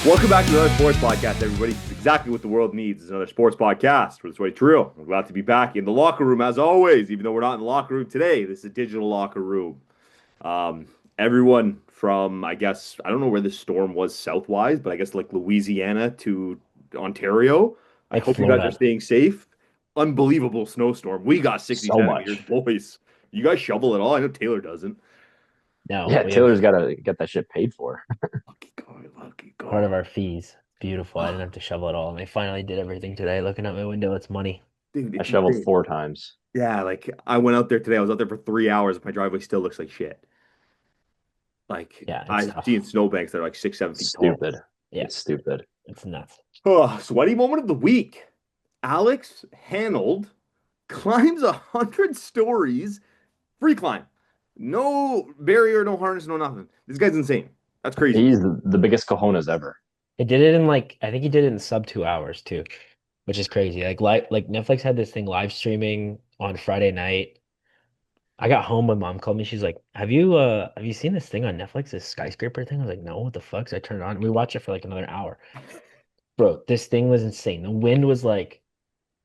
Welcome back to another sports podcast, everybody. It's exactly what the world needs is another sports podcast. We're Sweaty Trio. We're glad to be back in the locker room as always, even though we're not in the locker room today. This is a digital locker room. Everyone from, I guess, I don't know where the storm was south-wise, but I guess like Louisiana to Ontario. I Like hope you guys are Florida. staying safe. Unbelievable snowstorm. We got 60 So centimeters, much. boys. You guys shovel at all? I know Taylor doesn't. No, Yeah, we have Taylor's got to get that shit paid for. Lucky guy, lucky part of guy. our fees. Beautiful. I didn't have to shovel it all. And they finally did everything today. Looking out my window, it's money. Dude, I it's shoveled insane. 4 times. Yeah, like I went out there today. I was out there for 3 hours. My driveway still looks like shit. Like Yeah, it's I've seen tough. snowbanks that are like 6, 7 feet tall. Stupid. Yeah, It's stupid. it's nuts. Oh, sweaty moment of the week. Alex Honnold climbs 100 stories, free climb. No barrier, no harness, no nothing. This guy's insane. That's crazy. He's the biggest cojones ever. He did it in I think he did it in sub 2 hours too, which is crazy. Like Netflix had this thing live streaming on Friday night. I got home, my mom called me. She's like, have you seen this thing on Netflix, this skyscraper thing? I was like, no, what the fuck? So I turned it on. We watched it for like another hour. Bro, this thing was insane. The wind was like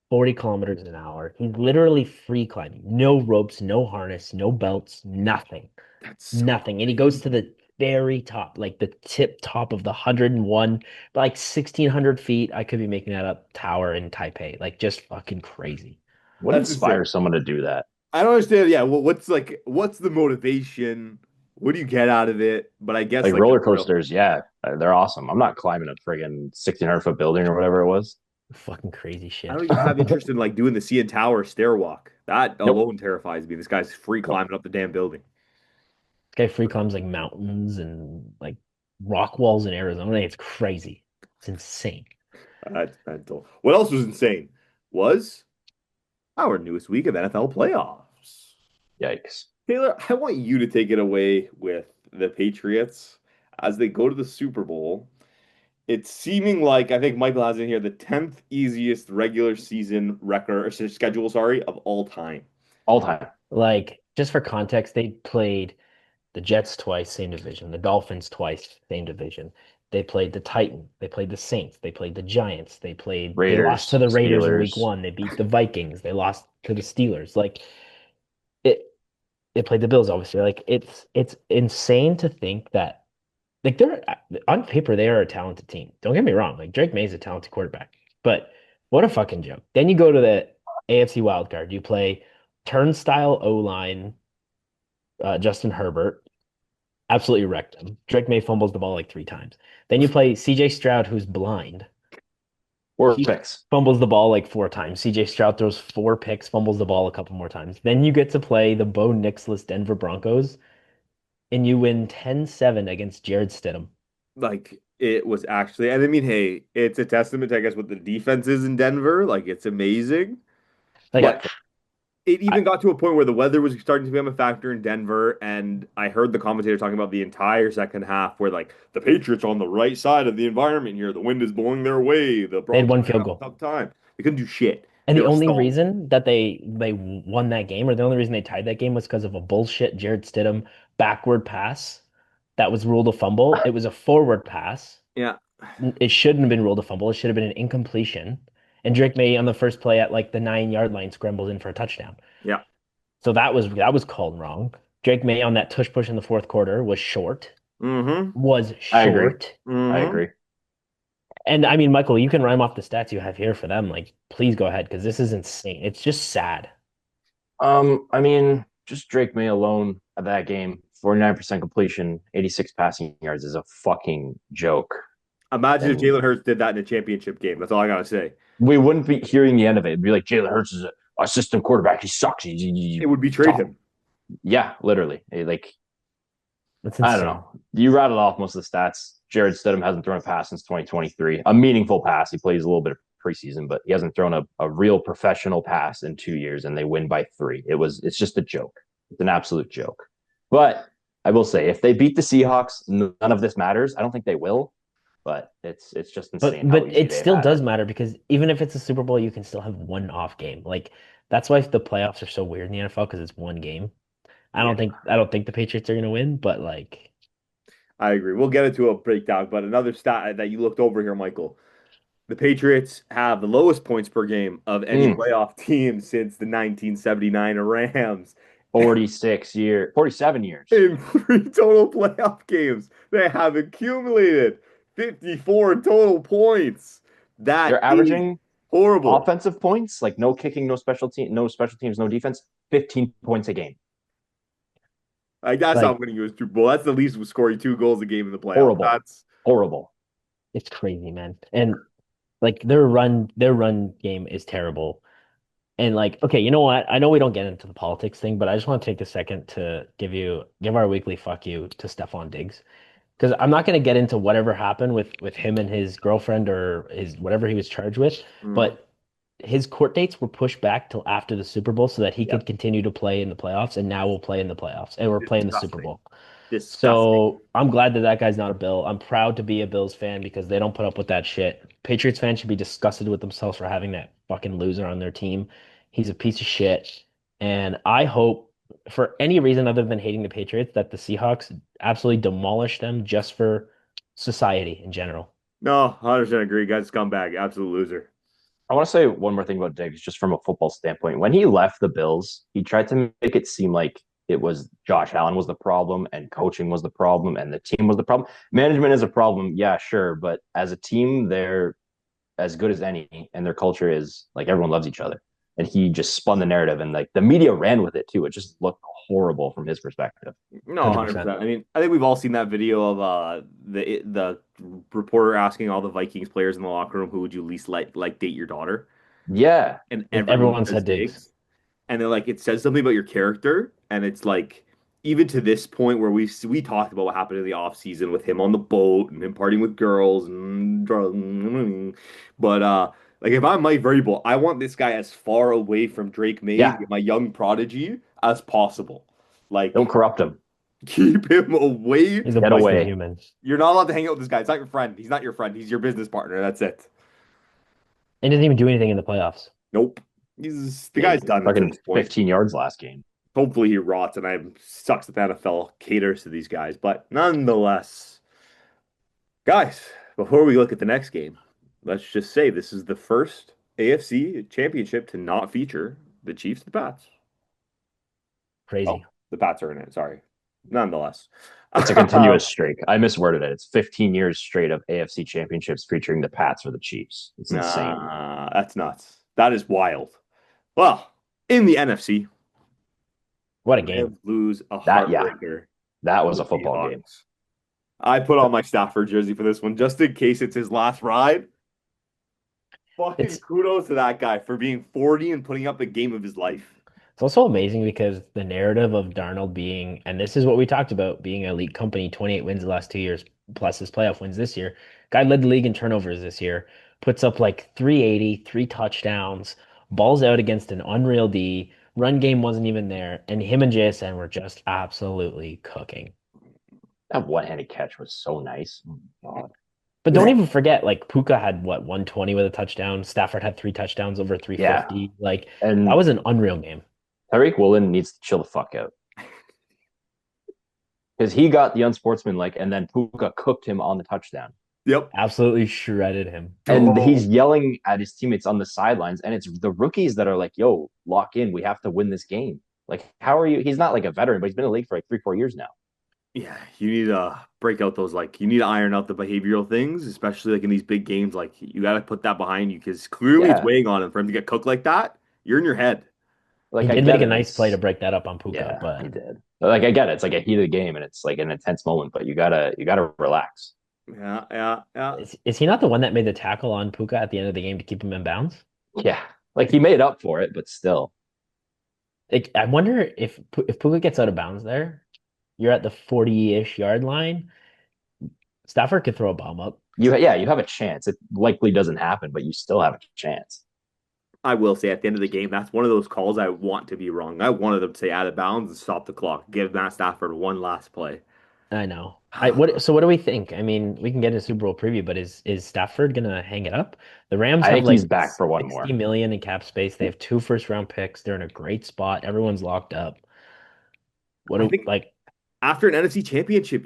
40 kilometers an hour. He's literally free climbing. No ropes, no harness, no belts, nothing. That's so Nothing. And he goes to crazy. the very top, like the tip top of the 101, like 1600 feet. I could be making that up, tower in Taipei. Like just fucking crazy. What That's insane. inspires someone to do that? I don't understand. Yeah, well, what's the motivation? What do you get out of it? But I guess Like like the roller thrill. coasters, yeah, they're awesome. I'm not climbing a friggin' 1,600-foot building or whatever it was. Fucking crazy I shit. don't even have interest in like doing the CN Tower stair walk. That Nope. alone terrifies me. This guy's free Nope. climbing up the damn building. This guy free climbs like mountains and like rock walls in Arizona. It's crazy. It's insane. That's mental. What else was insane was our newest week of NFL playoffs. Yikes. Taylor, I want you to take it away with the Patriots as they go to the Super Bowl. It's seeming like I think Michael has in here the 10th easiest regular season record or schedule, sorry, of all time. All time. Like, just for context, they played the Jets twice, same division. The Dolphins twice, same division. They played the Titans. They played the Saints. They played the Giants. They lost to Raiders, the Raiders in week Steelers. one. They beat the Vikings. They lost to the Steelers. Like it they played the Bills, obviously. Like it's insane to think that like they're on paper they are a talented team. Don't get me wrong. Like Drake May's a talented quarterback. But what a fucking joke. Then you go to the AFC wild card. You play turnstile O-line, Justin Herbert absolutely wrecked him. Drake May fumbles the ball like 3 times. Then you play CJ Stroud, who's blind. Four He picks. fumbles the ball like 4 times. CJ Stroud throws 4 picks, fumbles the ball a couple more times. Then you get to play the Bo Nixless Denver Broncos, and you win 10-7 against Jared Stidham. Like it was actually, and I mean, hey, it's a testament to I guess what the defense is in Denver. Like it's amazing. Like But it I even got to a point where the weather was starting to become a factor in Denver, and I heard the commentator talking about the entire second half, where like the Patriots are on the right side of the environment here. The wind is blowing their way. The they had Broncos one are gonna field have a goal. tough time. They couldn't do shit. And They the were only stalling. reason that they won that game, or the only reason they tied that game, was because of a bullshit Jared Stidham backward pass that was ruled a fumble. It was a forward pass. Yeah, It shouldn't have been ruled a fumble. It should have been an incompletion. And Drake May on the first play at like the 9 yard line scrambled in for a touchdown. yeah. So that was called wrong. Drake May on that tush push in the fourth quarter was short. Mm-hmm. Was I agree. short. I Mm-hmm. agree. And I mean, Michael, you can rhyme off the stats you have here for them. Like, please go ahead because this is insane. It's just sad. I mean, just Drake May alone at that game, 49% completion, 86 passing yards is a fucking joke. Imagine if And Jalen Hurts did that in a championship game. That's all I gotta say. we wouldn't be hearing the end of it. It'd be like Jalen Hurts is a system quarterback. He sucks. It would betrayed Tough. him. Yeah, literally. Like, It's I don't insane. know. You rattled off most of the stats. Jared Stidham hasn't thrown a pass since 2023. A meaningful pass. He plays a little bit of preseason, but he hasn't thrown a real professional pass in 2 years, and they win by 3. It's just a joke. It's an absolute joke. But I will say, if they beat the Seahawks, none of this matters. I don't think they will, but it's just But insane how but easy it they've still had it. does matter because even if it's a Super Bowl, you can still have one off game. Like that's why the playoffs are so weird in the NFL because it's one game. I Yeah. don't think I don't think the Patriots are gonna win, but like I agree. We'll get into a breakdown, but another stat that you looked over here, Michael. The Patriots have the lowest points per game of any Mm, playoff team since the 1979 Rams. 47 years. In three total playoff games, they have accumulated 54 total points. That They're is averaging horrible. offensive points, like no kicking, no special teams, no defense, 15 points a game. Like that's Like not winning you a Super Bowl. That's the least was scoring 2 goals a game in the playoffs. Horrible. That's Horrible. it's crazy, man. And like their run game is terrible. And like, okay, you know what? I know we don't get into the politics thing, but I just want to take a second to give our weekly fuck you to Stephon Diggs. Because I'm not going to get into whatever happened with him and his girlfriend or his whatever he was charged with, mm, but his court dates were pushed back till after the Super Bowl so that he yeah, could continue to play in the playoffs, and now we'll play in the playoffs, and we're playing the Super disgusting. Bowl. Disgusting. So I'm glad that that guy's not a Bill. I'm proud to be a Bills fan because they don't put up with that shit. Patriots fans should be disgusted with themselves for having that fucking loser on their team. He's a piece of shit. And I hope, for any reason other than hating the Patriots, that the Seahawks absolutely demolish them just for society in general. No, 100% agree. Guy's scumbag. Absolute loser. I want to say one more thing about Diggs, just from a football standpoint. When he left the Bills, he tried to make it seem like it was Josh Allen was the problem and coaching was the problem and the team was the problem. Management is a problem, yeah, sure, but as a team, they're as good as any, and their culture is like everyone loves each other. And he just spun the narrative, and like the media ran with it too. It just looked horrible from his perspective. No, 100%. 100%. I mean, I think we've all seen that video of the reporter asking all the Vikings players in the locker room, who would you least like date your daughter? Yeah, And everyone Everyone says said Diggs. Diggs. And then like it says something about your character, and it's like even to this point where we talked about what happened in the off season with him on the boat and him partying with girls and but like if I'm Mike Vrabel, I want this guy as far away from Drake May, yeah. my young prodigy, as possible. Don't Like corrupt him. keep him away. He's a Get beast of a away. human. You're not allowed to hang out with this guy. It's not your friend. He's not your friend. He's your business partner. That's it. And doesn't even do anything in the playoffs. Nope. The Yeah, guy's done at fucking this point. 15 yards last game. Hopefully he rots, and I sucks that the NFL caters to these guys. But nonetheless, guys, before we look at the next game, let's just say this is the first AFC Championship to not feature the Chiefs, the Pats. Oh, Crazy. the Pats are in it. Sorry. Nonetheless, It's a continuous streak. I misworded it. It's 15 years straight of AFC championships featuring the Pats or the Chiefs. It's insane. nah, that's nuts. That is wild. Well, in the NFC, What a the game. Rams lose a That yeah, heartbreaker that to was the a football game. Seahawks. I put on my Stafford jersey for this one just in case it's his last ride. Fucking It's kudos to that guy for being 40 and putting up the game of his life. It's also amazing because the narrative of Darnold being, and this is what we talked about, being an elite company, 28 wins the last 2 years, plus his playoff wins this year. Guy led the league in turnovers this year, puts up like 380, 3 touchdowns, balls out against an unreal D. Run game wasn't even there, and him and JSN were just absolutely cooking. That one-handed catch was so nice. Oh, God. But don't even forget, like Puka had what, 120 with a touchdown. Stafford had 3 touchdowns over Yeah, 350. Like that and was an unreal game. Tyreek Woolen needs to chill the fuck out because he got the unsportsmanlike, and then Puka cooked him on the touchdown. Yep. Absolutely shredded him. And Oh, he's yelling at his teammates on the sidelines, and it's the rookies that are like, "Yo, lock in. We have to win this game." Like, how are you? He's not like a veteran, but he's been in the league for like 3, 4 years now. yeah. You need to break out those, like, you need to iron out the behavioral things, especially like in these big games. Like, you got to put that behind you because clearly it's Yeah, weighing on him for him to get cooked like that. You're in your head. He like I did get make a it. nice play to It's break that up on Puka, yeah, he but did. Like I get it. It's like a heated game, and it's like an intense moment, but you gotta relax. Yeah, yeah, yeah. is he not the one that made the tackle on Puka at the end of the game to keep him in bounds? Yeah, like he made up for it, but still, Like, I wonder if Puka gets out of bounds there, you're at the 40-ish yard line. Stafford could throw a bomb up. you have a chance. It likely doesn't happen, but you still have a chance. I will say at the end of the game, that's one of those calls I want to be wrong. I wanted them to say out of bounds and stop the clock. Give Matt Stafford one last play. I know. What do we think? I mean, we can get a Super Bowl preview, but is Stafford gonna hang it up? The Rams I have think he's like back for one 60 more. million in cap space. They have 2 first-round picks. They're in a great spot. Everyone's locked up. What I do think like after an NFC championship,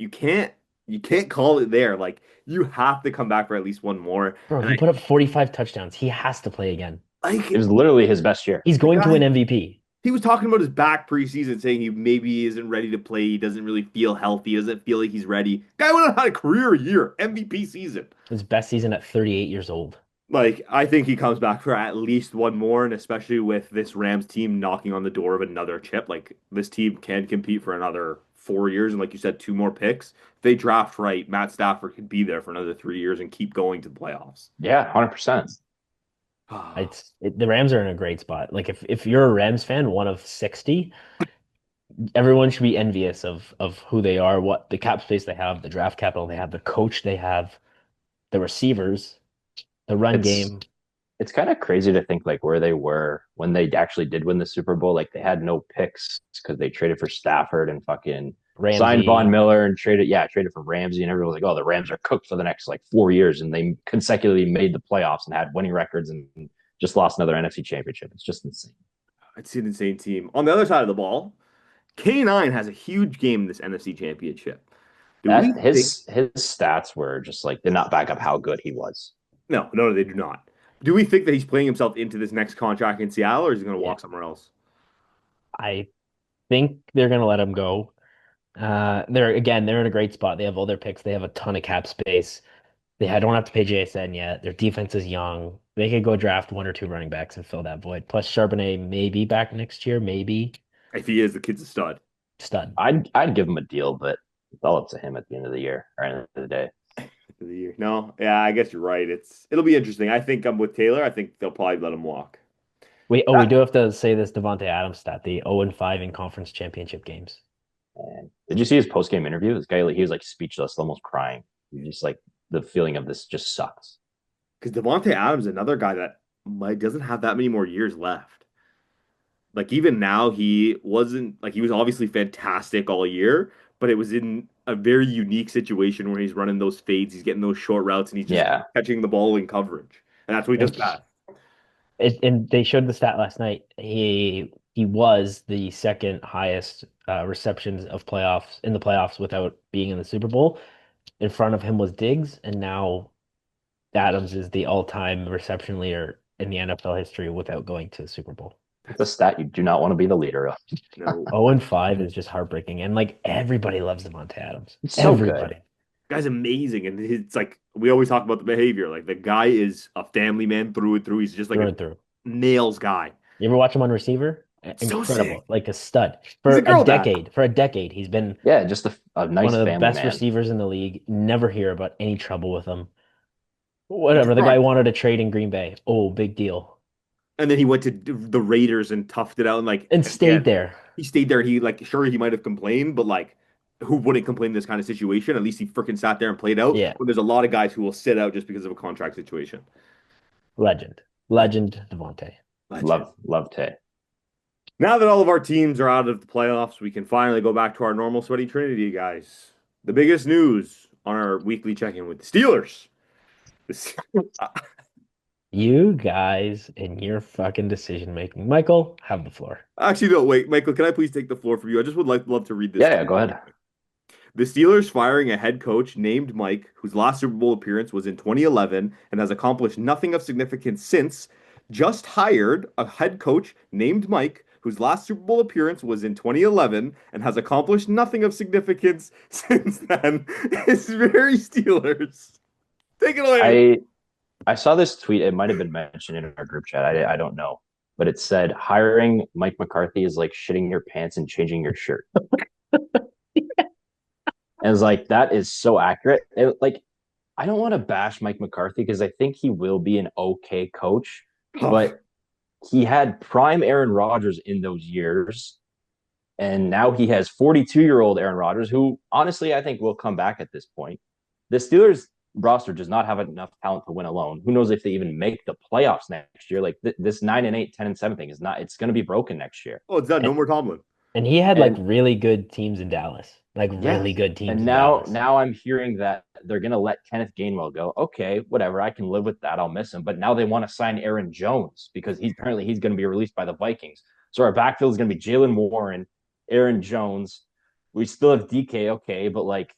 You can't call it there. Like you have to come back for at least one more. Bro, And he put up 45 touchdowns. He has to play again. It like was literally his best year. He's the going to win guy, MVP. he was talking about his back preseason, saying he maybe isn't ready to play. He doesn't really feel healthy. He doesn't feel like he's ready. Guy went on had a career year, MVP season. His best season at 38 years old. Like, I think he comes back for at least one more, and especially with this Rams team knocking on the door of another chip, like this team can compete for another 4 years, and like you said, two more picks. If they draft right, Matt Stafford could be there for another 3 years and keep going to the playoffs. Yeah, 100%. The Rams are in a great spot. Like if you're a Rams fan, one of 60, everyone should be envious of who they are, what the cap space they have, the draft capital they have, the coach they have, the receivers, the run It's game. it's kind of crazy to think like where they were when they actually did win the Super Bowl. Like they had no picks because they traded for Stafford and fucking signed Von Ramsey. Miller and traded for Ramsey, and everyone was like, oh, the Rams are cooked for the next like 4 years, and they consecutively made the playoffs and had winning records and just lost another NFC Championship. It's just insane. It's an insane team. On the other side of the ball, K9 has a huge game in this NFC Championship. Do we That think? his stats were just like did not back up how good he was. No, no, they do not. Do we think that he's playing himself into this next contract in Seattle, or is he going to Yeah, walk somewhere else? I think they're gonna let him go. They're in a great spot. They have all their picks. They have a ton of cap space. Don't have to pay JSN yet. Their defense is young. They could go draft one or two running backs and fill that void. Plus Charbonnet may be back next year, maybe. If he is, the kid's a stud. Stud. I'd give him a deal, but it's all up to him at the end of the year or end of the day. For the year. No, yeah, I guess you're right. It'll be interesting. I think I'm with Taylor. I think they'll probably let him walk. We do have to say this Devontae Adams stat, the 0-5 in conference championship games. And did you see his post game interview? This guy, like, he was like speechless, almost crying. He just like the feeling of this just sucks. Because Devontae Adams is another guy that doesn't have that many more years left. Like even now, he wasn't like he was obviously fantastic all year, but it was in a very unique situation where he's running those fades, he's getting those short routes, and he's just Yeah, catching the ball in coverage, and that's what he does best. And they showed the stat last night. He was the second highest receptions of playoffs in the playoffs without being in the Super Bowl. In front of him was Diggs, and now Adams is the all-time reception leader in the NFL history without going to the Super Bowl. it's a stat you do not want to be the leader of. No, 0-5 is just heartbreaking, and like everybody loves Devontae Adams. It's so Everybody. good. guy's amazing, and it's like we always talk about the behavior. Like the guy is a family man through and through. He's just like Through a and through. nails guy. You ever watch him on receiver? So Incredible, sick. like a stud. He's For a a girl dad. decade, for a decade, he's been Yeah, just a one nice of the family best man. receivers in the league. Never hear about any trouble with him. He's Whatever. The guy smart. wanted to trade in Green Bay. Oh, big deal. And then he went to the Raiders and toughed it out. And like And again, stayed there. he stayed there. He like sure he might have complained, but like who wouldn't complain in this kind of situation? At least he freaking sat there and played out. Yeah. When there's a lot of guys who will sit out just because of a contract situation. Legend. Legend Devontae. Legend. Love Tay. Now that all of our teams are out of the playoffs, we can finally go back to our normal sweaty Trinity, guys. The biggest news on our weekly check-in with the Steelers. You guys and your fucking decision making. Michael, have the floor. Actually, no, wait, Michael, can I please take the floor for you? I just would love to read this. Yeah, go ahead. The Steelers firing a head coach named Mike, whose last Super Bowl appearance was in 2011 and has accomplished nothing of significance since, just hired a head coach named Mike, whose last Super Bowl appearance was in 2011 and has accomplished nothing of significance since then. It's very Steelers. Take it away. I saw this tweet. It might have been mentioned in our group chat. I don't know, but it said hiring Mike McCarthy is like shitting your pants and changing your shirt. And it's like that is so accurate. Like I don't want to bash Mike McCarthy because I think he will be an okay coach, but he had prime Aaron Rodgers in those years. And now he has 42-year-old Aaron Rodgers, who honestly I think will come back at this point. The Steelers roster does not have enough talent to win alone. Who knows if they even make the playoffs next year? Like this 9-8, 10-7 thing is not. It's going to be broken next year. Oh, it's done. No And, more Tomlin. and he had like And really good teams in Dallas. Like yeah, really good teams and in now Dallas. now I'm hearing that they're going to let Kenneth Gainwell go. Okay, whatever. I can live with that. I'll miss him. But now they want to sign Aaron Jones because he's going to be released by the Vikings. So our backfield is going to be Jalen Warren, Aaron Jones. We still have DK, okay, but like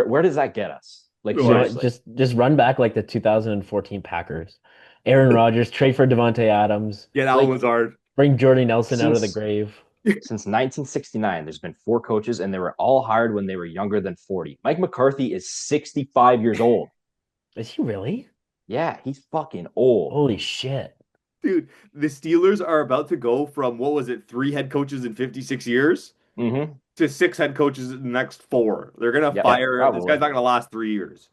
where does that get us? Like You know what? seriously, Just run back like the 2014 Packers. Aaron Rodgers, trade for Devontae Adams, Yeah, that one like was hard. bring Jordy Nelson out of the since grave. since 1969, there's been four coaches, and they were all hired when they were younger than 40. Mike McCarthy is 65 years old. Is he really? Yeah, he's fucking old. Holy shit. Dude, the Steelers are about to go from what was it, three head coaches in 56 years Mm-hmm. to six head coaches in the next four. They're gonna Yeah, fire this guy's probably. not gonna last 3 years.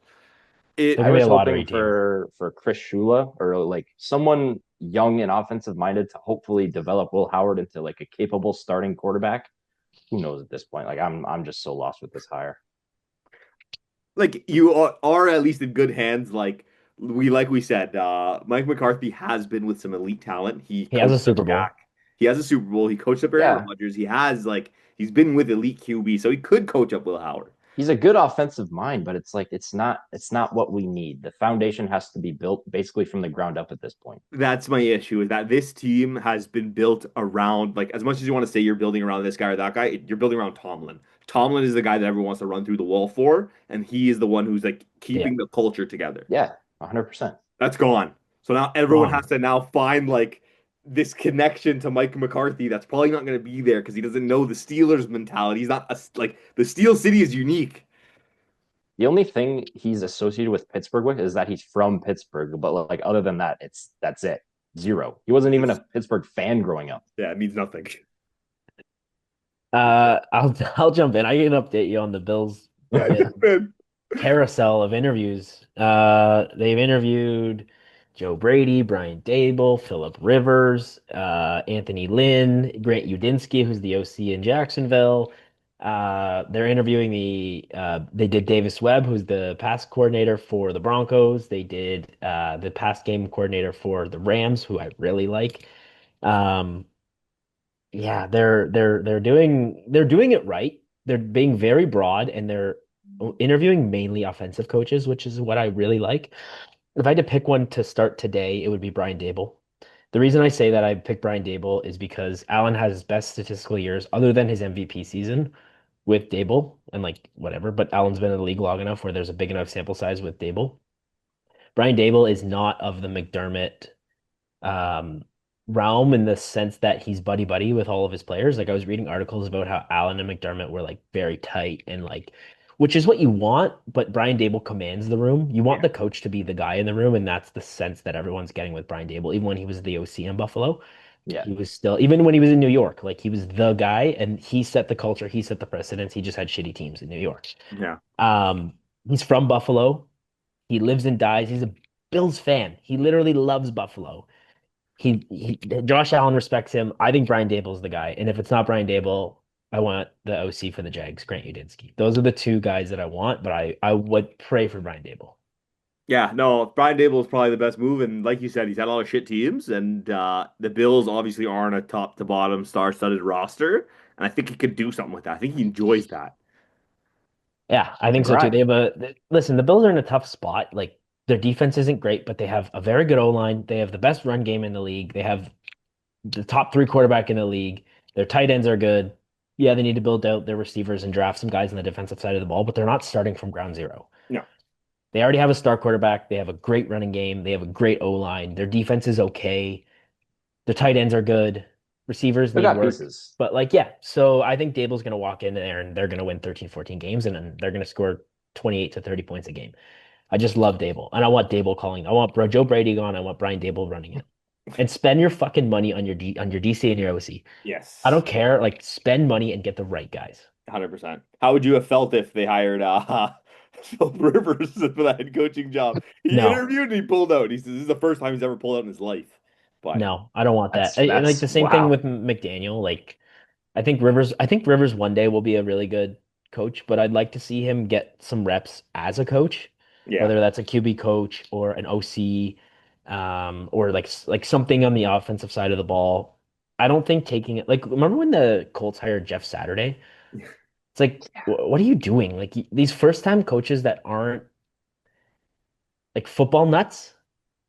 They're It I gonna be was a lottery hoping team. for Chris Shula or like someone young and offensive minded to hopefully develop Will Howard into like a capable starting quarterback. Who knows at this point? Like I'm just so lost with this hire. like you are at least in good hands. Like we said, Mike McCarthy has been with some elite talent. He He has a coached up Super Bowl. Dak. He has a Super Bowl. He coached up Aaron Yeah, Rodgers. He's been with elite QB, so he could coach up Will Howard. he's a good offensive mind, but it's like it's not what we need. The foundation has to be built basically from the ground up at this point. That's my issue is that this team has been built around like as much as you want to say you're building around this guy or that guy, you're building around Tomlin. Tomlin is the guy that everyone wants to run through the wall for, and he is the one who's like Yeah, keeping the culture together. Yeah, 100%. That's gone. So now everyone has gone. to now find like this connection to Mike McCarthy that's probably not going to be there because he doesn't know the Steelers mentality. He's not like the Steel City is unique. The only thing he's associated with Pittsburgh with is that he's from Pittsburgh, but like other than that, that's it. Zero. He wasn't even a Pittsburgh fan growing up. Yeah, it means nothing. I'll jump in. I can update you on the Bills Man. carousel of interviews. They've interviewed Joe Brady, Brian Dable, Philip Rivers, Anthony Lynn, Grant Udinski, who's the OC in Jacksonville. They're interviewing they did Davis Webb, who's the pass coordinator for the Broncos. They did the pass game coordinator for the Rams, who I really like. Um, yeah, they're doing it right. They're being very broad and they're interviewing mainly offensive coaches, which is what I really like. If I had to pick one to start today, it would be Brian Dable. The reason I say that I picked Brian Dable is because Allen has his best statistical years other than his MVP season with Dable and like whatever, but Allen's been in the league long enough where there's a big enough sample size with Dable. Brian Dable is not of the McDermott um, realm in the sense that he's buddy buddy with all of his players. Like I was reading articles about how Allen and McDermott were like very tight and like, which is what you want, but Brian Dable commands the room. You want Yeah, the coach to be the guy in the room, and that's the sense that everyone's getting with Brian Dable. Even when he was the OC in Buffalo, Yeah. he was still, even when he was in New York, like he was the guy and he set the culture, he set the precedence. He just had shitty teams in New York. yeah, Um, he's from Buffalo. He lives and dies. He's a Bills fan. He literally loves Buffalo. He Josh Allen respects him. I think Brian Dable's the guy. And if it's not Brian Dable, I want the OC for the Jags, Grant Udinski. Those are the two guys that I want, but I would pray for Brian Dable. yeah. No, Brian Dable is probably the best move, and like you said, he's had a lot of shit teams, and the Bills obviously aren't a top to bottom star-studded roster, and I think he could do something with that. I think he enjoys that. Yeah, I He can think so too. grind. Listen, the Bills are in a tough spot. Like their defense isn't great, but they have a very good O-line. They have the best run game in the league. They have the top three quarterback in the league. Their tight ends are good. Yeah, they need to build out their receivers and draft some guys on the defensive side of the ball, but they're not starting from ground zero. No. They already have a star quarterback. They have a great running game. They have a great O-line. Their defense is okay. Their tight ends are good. Receivers They need got work. pieces. But like, yeah, so I think Dable's going to walk in there and they're going to win 13, 14 games and then they're going to score 28 to 30 points a game. I just love Dable. And I want Dable calling. I want Joe Brady gone. I want Brian Dable running it. And spend your fucking money on your DC and your OC. I Yes, don't care. Like spend money and get the right guys. 100%. How would you have felt if they hired Phil Rivers for that head coaching job? He No, interviewed and he pulled out. He says this is the first time he's ever pulled out in his life. But no, I don't want that. That's And like that's the same thing wow. with McDaniel. Like I think Rivers one day will be a really good coach, but I'd like to see him get some reps as a coach, yeah, whether that's a QB coach or an OC, or like something on the offensive side of the ball. I don't think taking it like remember when the Colts hired Jeff Saturday? It's like what are you doing? Like these first time coaches that aren't like football nuts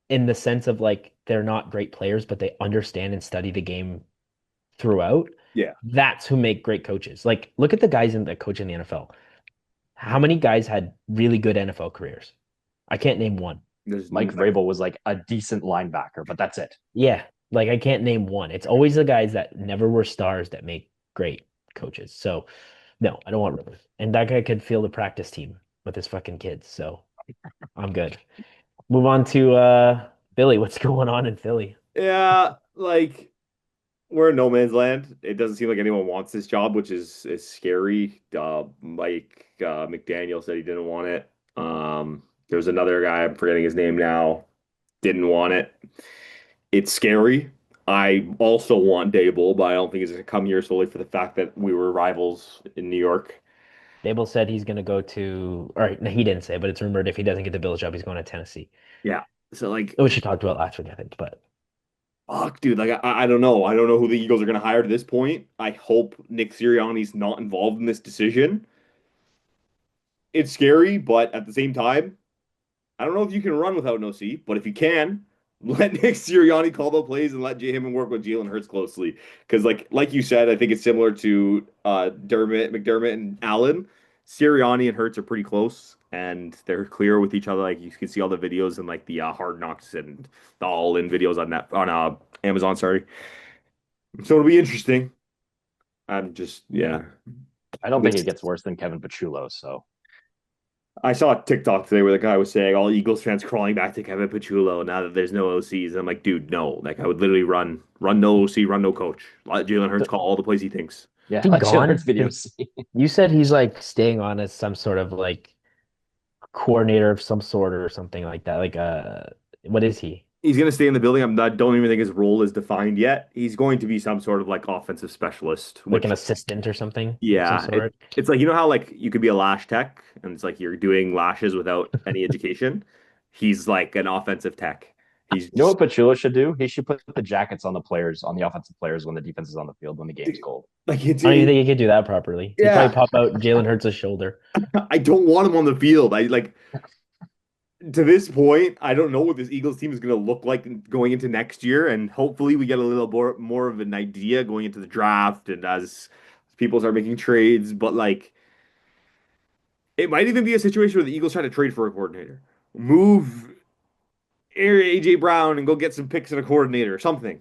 in the sense of like they're not great players, but they understand and study the game throughout. yeah, That's who make great coaches. Like, look at the guys in the coach in the NFL. How many guys had really good NFL careers? I can't name one. There's Mike Vrabel was like a decent linebacker, but that's it. Yeah, like I can't name one. It's always the guys that never were stars that make great coaches. So no, I don't want Rivers. And that guy could field a practice team with his fucking kids. So I'm good. Move on to Philly. What's going on in Philly? Yeah, like we're in no man's land. It doesn't seem like anyone wants this job, which is scary. Mike McDaniel said he didn't want it. There's another guy, I'm forgetting his name now, didn't want it. It's scary. I also want Dable, but I don't think he's going to come here solely for the fact that we were rivals in New York. Dable said he's going to go to, or no, he didn't say, but it's rumored if he doesn't get the Bills job, he's going to Tennessee, Yeah. So like, which we talked about last week, I think. But fuck, dude. Like, I don't know. I don't know who the Eagles are going to hire to this point. I hope Nick Sirianni's not involved in this decision. It's scary, but at the same time, I don't know if you can run without an OC, but if you can, let Nick Sirianni call the plays and let him work with Jalen Hurts closely. Because like you said, I think it's similar to McDermott, and Allen. Sirianni and Hurts are pretty close, and they're clear with each other. Like you can see all the videos and like the Hard Knocks and the All In videos on Amazon. Sorry, so it'll be interesting. I'm just yeah. I don't think it gets worse than Kevin Pachulo. So I saw a TikTok today where the guy was saying all Eagles fans crawling back to Kevin Pachulo now that there's no OCs. And I'm like, dude, no. Like I would literally run no OC, run no coach. Let Jalen Hurts call all the plays he thinks. yeah, he like gone? Jalen videos. You said he's like staying on as some sort of like coordinator of some sort or something like that. Like, what is he? He's gonna stay in the building. I don't even think his role is defined yet. He's going to be some sort of like offensive specialist, Like an which assistant or something of some yeah, sort? it's like you know how like you could be a lash tech and it's like you're doing lashes without any education. He's like an offensive tech. He's You know just what Pachulo should do? He should put the jackets on the players, on the offensive players when the defense is on the field when the game's cold. like it's I don't even think he could do that properly. He'd probably yeah. pop out Jalen Hurts' shoulder. I don't want him on the field. I like to this point, I don't know what this Eagles team is going to look like going into next year, and hopefully we get a little more of an idea going into the draft and as people start making trades. But like, it might even be a situation where the Eagles try to trade for a coordinator, move AJ Brown and go get some picks and a coordinator or something.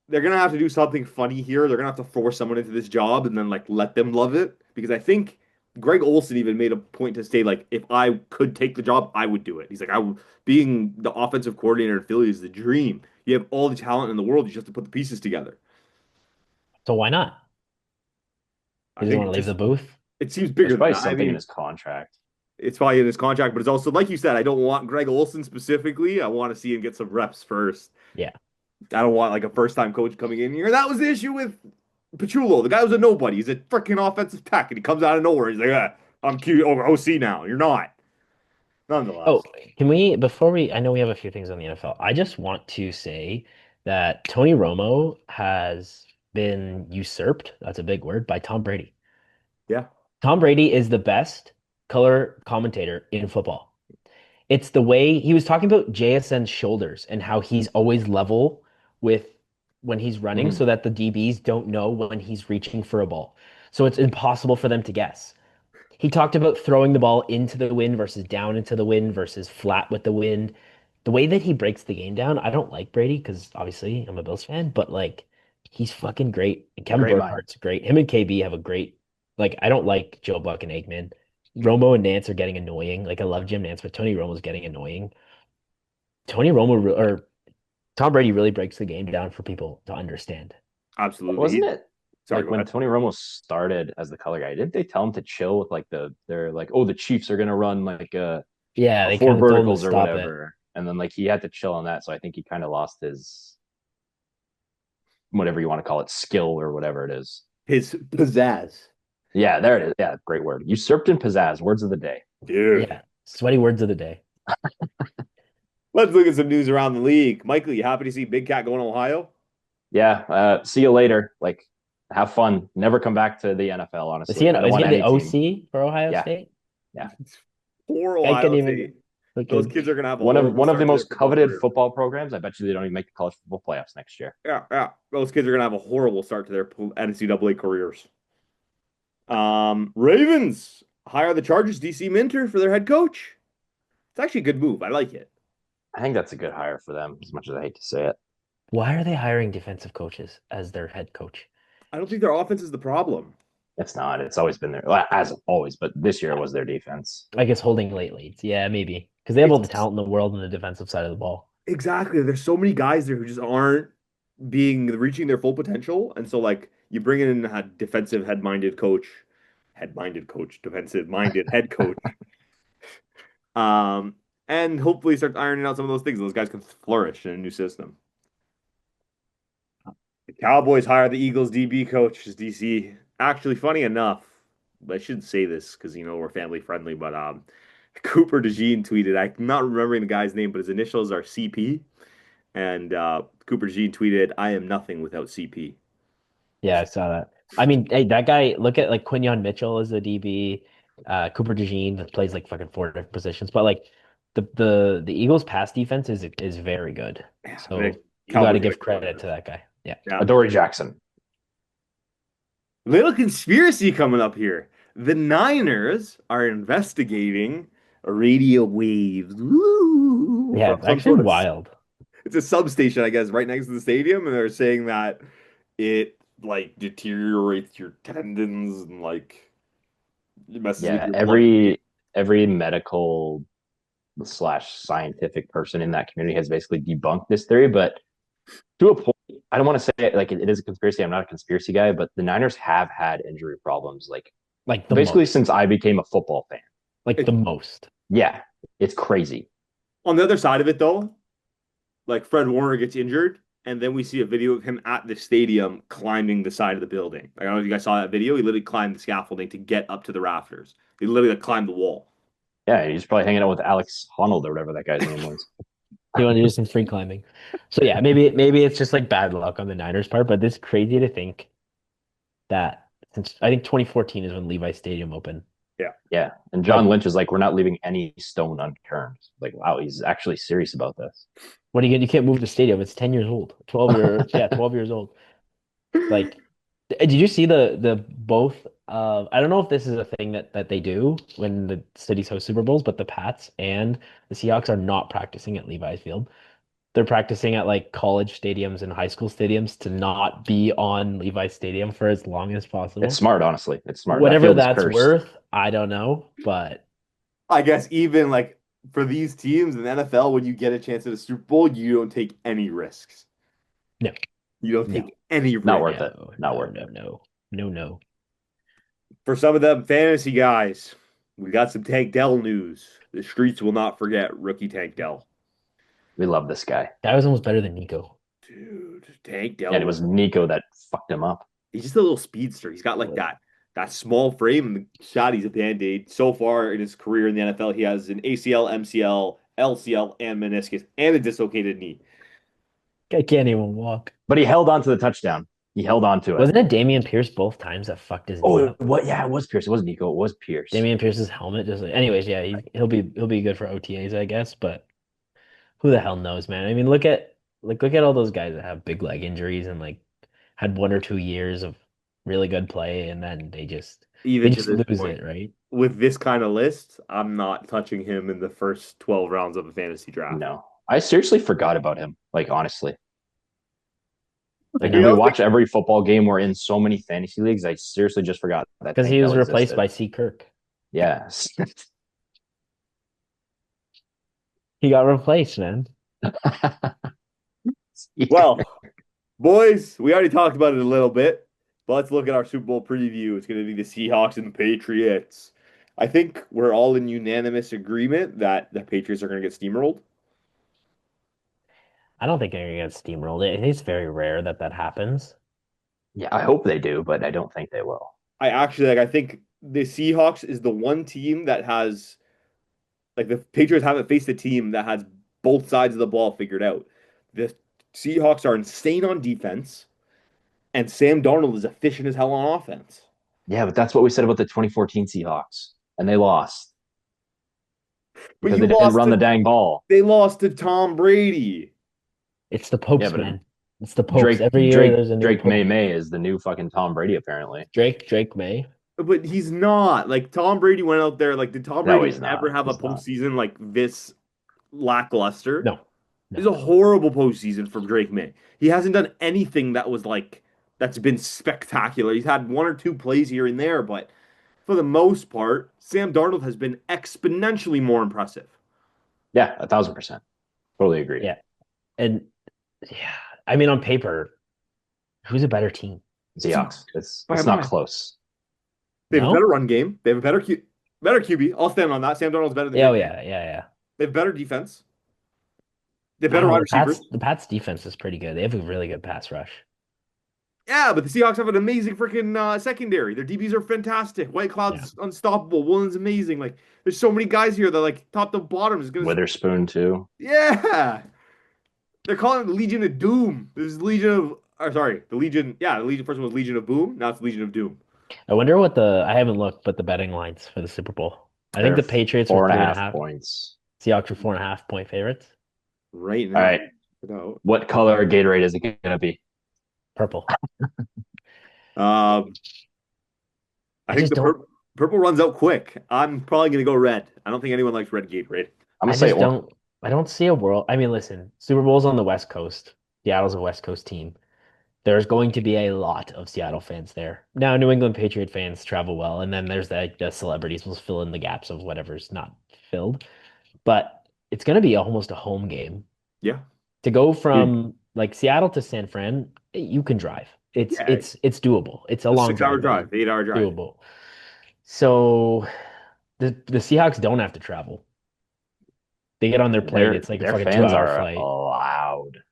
They're gonna have to do something funny here. They're gonna have to force someone into this job and then like let them love it because I think Greg Olson even made a point to say like if I could take the job, I would do it. He's like being the offensive coordinator in Philly is the dream. You have all the talent in the world. You just have to put the pieces together. So why not? I He doesn't think want to leave the booth. it seems There's bigger than probably that. I something in mean, his contract. it's probably in his contract, but it's also like you said. I don't want Greg Olson specifically. I want to see him get some reps first. Yeah. I don't want like a first time coach coming in here. That was the issue with Pachulo. The guy was a nobody. He's a freaking offensive tech, and he comes out of nowhere. He's like, I'm cute over OC now. You're not. Nonetheless. Oh, can we, before we, I know we have a few things on the NFL. I just want to say that Tony Romo has been usurped, that's a big word, by Tom Brady. Yeah. Tom Brady is the best color commentator in football. It's the way he was talking about JSN's shoulders and how he's always level with when he's running Mhm. so that the DBs don't know when he's reaching for a ball. So it's impossible for them to guess. He talked about throwing the ball into the wind versus down into the wind versus flat with the wind. The way that he breaks the game down, I don't like Brady because obviously I'm a Bills fan, but like he's fucking great. And Kevin Great mind. Burkhardt's great. Him and KB have a great like I don't like Joe Buck and Eggman. Romo and Nance are getting annoying. Like I love Jim Nance, but Tony Romo's getting annoying. Tony Romo or Tom Brady really breaks the game down for people to understand. Absolutely. Wasn't it Sorry, like go when ahead. Tony Romo started as the color guy? Didn't they tell him to chill with like they're like, oh, the Chiefs are gonna run like Yeah, a they four kind of told him to verticals or stop it. whatever, and then like he had to chill on that. So I think he kind of lost his whatever you want to call it, skill or whatever it is. His pizzazz. Yeah, there it is. Yeah, great word. Usurped and pizzazz. Words of the day. Dude. Yeah. Sweaty words of the day. Let's look at some news around the league. Michael, you happy to see Big Cat going to Ohio? Yeah. See you later. Like, have fun. Never come back to the NFL. Is Honestly, he I don't is he want the any team. OC for Ohio Yeah, State? yeah. Poor I couldn't Ohio even State. Those fucking kids are going to have a One of horrible the start to their most football coveted career. football programs. I bet you they don't even make the college football playoffs next year. Yeah. Those kids are going to have a horrible start to their NCAA careers. Ravens hire the Chargers DC Minter for their head coach. It's actually a good move. I like it. I think that's a good hire for them, as much as I hate to say it. Why are they hiring defensive coaches as their head coach? I don't think their offense is the problem. It's not. It's always been there, well, as always, but this year it was their defense. I guess holding late leads. Yeah, maybe. Because they have all the It's talent in the world on the defensive side of the ball. exactly. There's so many guys there who just aren't being reaching their full potential, and so like you bring in a defensive head-minded coach, defensive-minded head coach, um, and hopefully start ironing out some of those things. Those guys can flourish in a new system. The Cowboys hire the Eagles DB coach as DC. Actually, funny enough, I shouldn't say this because we're family friendly, but Cooper DeJean tweeted. I'm not remembering the guy's name, but his initials are CP. And Cooper DeJean tweeted, "I am nothing without CP." Yeah, I saw that. I mean, hey, that guy, look at like Quinyon Mitchell is a DB, Cooper DeJean that plays like fucking four different positions. But like the Eagles pass defense is very good. Yeah, So the you got to Cowboys give are credit to that guy. Yeah. Yeah. Adoree Jackson. Little conspiracy coming up here. The Niners are investigating radio waves. Woo, Yeah, from it's some actually sort of wild. it's a substation, I guess, right next to the stadium, and they're saying that it like deteriorates your tendons and like it messes with Yeah, your blood. every medical slash scientific person in that community has basically debunked this theory, but to a point, I don't want to say it like it is a conspiracy. I'm not a conspiracy guy, but the Niners have had injury problems like Like the basically most. since I became a football fan. Like the most. Yeah, it's crazy. On the other side of it, though, like Fred Warner gets injured, and then we see a video of him at the stadium climbing the side of the building. Like, I don't know if you guys saw that video. He literally climbed the scaffolding to get up to the rafters. He literally climbed the wall. Yeah, he's probably hanging out with Alex Honnold or whatever that guy's name was. You want to do some free climbing. So yeah, maybe it's just like bad luck on the Niners part, but it's crazy to think that since I think 2014 is when Levi Stadium opened. Yeah, and John Lynch is like, we're not leaving any stone unturned. Like, wow, he's actually serious about this. What are you gonna? You can't move the stadium. It's 10 years old. 12 years old. Like, did you see the both? I don't know if this is a thing that they do when the cities host Super Bowls, but the Pats and the Seahawks are not practicing at Levi's Field. They're practicing at like college stadiums and high school stadiums to not be on Levi's Stadium for as long as It's possible. smart, honestly. It's smart. That Whatever field is that's cursed. worth, I don't know, but I guess even like for these teams in the NFL, when you get a chance at a Super Bowl, you don't take any risks. No. You don't No. take any risks. Not worth it. Not worth it. No. For some of them fantasy guys, we got some Tank Dell news. The streets will not forget rookie Tank Dell. We love this guy. That was almost better than Nico. Dude, Tank Dell. And it was Nico that fucked him up. He's just a little speedster. He's got like that small frame and the shot. He's a band-aid. So far in his career in the NFL, he has an ACL, MCL, LCL, and meniscus, and a dislocated knee. I can't even walk. But he held on to the touchdown. He held on to it. Wasn't it Damian Pierce both times that fucked his knee Oh, up? what? Yeah, it was Pierce. It wasn't Nico. It was Pierce. Damian Pierce's helmet just like, anyways, yeah, he'll be good for OTAs, I guess, but who the hell knows, man? I mean, look at all those guys that have big leg injuries and like had 1 or 2 years of really good play and then they just Even to lose this point, it, right? with this kind of list, I'm not touching him in the first 12 rounds of a fantasy draft. No, I seriously forgot about him. Like, honestly. Like, You we know, watch every football game. We're in so many fantasy leagues. I seriously just forgot that. Because he was Tank Dell replaced existed. by C. Kirk. Yes. He got replaced, man. Well, boys, we already talked about it a little bit, but let's look at our Super Bowl preview. It's going to be the Seahawks and the Patriots. I think we're all in unanimous agreement that the Patriots are going to get steamrolled. I don't think they're gonna get steamrolled. It's very rare that happens. Yeah, I hope they do, but I don't think they will. I think the Seahawks is the one team that has like the Patriots haven't faced a team that has both sides of the ball figured out. The Seahawks are insane on defense, and Sam Darnold is efficient as hell on offense. Yeah, but that's what we said about the 2014 Seahawks, and they lost But because you they didn't lost run to, the dang ball. they lost to Tom Brady. It's the Popes, Yeah, but man. It's the Popes. Every year Drake, there's a new Drake Pope. May is the new fucking Tom Brady, apparently. Drake May. but he's not. Like Tom Brady went out there. Like, did Tom No, Brady he's not. ever have a He's not. postseason like this lackluster? No, This is a no. horrible postseason for Drake May. He hasn't done anything that was like that's been spectacular. He's had one or two plays here and there, but for the most part, Sam Darnold has been exponentially more impressive. Yeah, 1,000%. Totally agree. Yeah. And yeah, I mean, on paper, who's a better team? Seahawks. By a It's not mile. close. They have a better No? run game. They have a better QB. I'll stand on that. Sam Darnold's better than Yeah, oh Drake May. yeah, yeah, yeah. They have better defense. They have I better don't know. wide The Pats, receivers. the Pats defense is pretty good. They have a really good pass rush. Yeah, but the Seahawks have an amazing freaking secondary. Their DBs are fantastic. White Yeah. Cloud's unstoppable. Woolen's amazing. Like, there's so many guys here that like top to bottom is gonna. Witherspoon too. Yeah, they're calling it the Legion of Doom. This is Legion of. Or sorry, the Legion. Yeah, the Legion first one was Legion of Boom. Now it's Legion of Doom. I wonder what I haven't looked, but the betting lines for the Super Bowl. I think They're the Patriots were four and a three and a half half. points. Seahawks were 4.5 point favorites. Right All now. right. Without. What color Gatorade is it going to be? Purple. Um, I I think just the don't. purple runs out quick. I'm probably gonna go red. I don't think anyone likes red Gatorade. I'm I going to say just orange. don't. I don't see a world. I mean, listen, Super Bowl's on the West Coast. Seattle's a West Coast team. There's going to be a lot of Seattle fans there. Now, New England Patriot fans travel well, and then there's the celebrities will fill in the gaps of whatever's not filled. But it's going to be almost a home game. Yeah. To go Dude, from like Seattle to San Fran, you can drive. It's Yeah. it's it's doable. It's a A long 6 hour drive, but drive, 8 hour drive. doable. So the Seahawks don't have to travel. They get on their plane. It's like a their fucking fans 2 hour are flight. loud.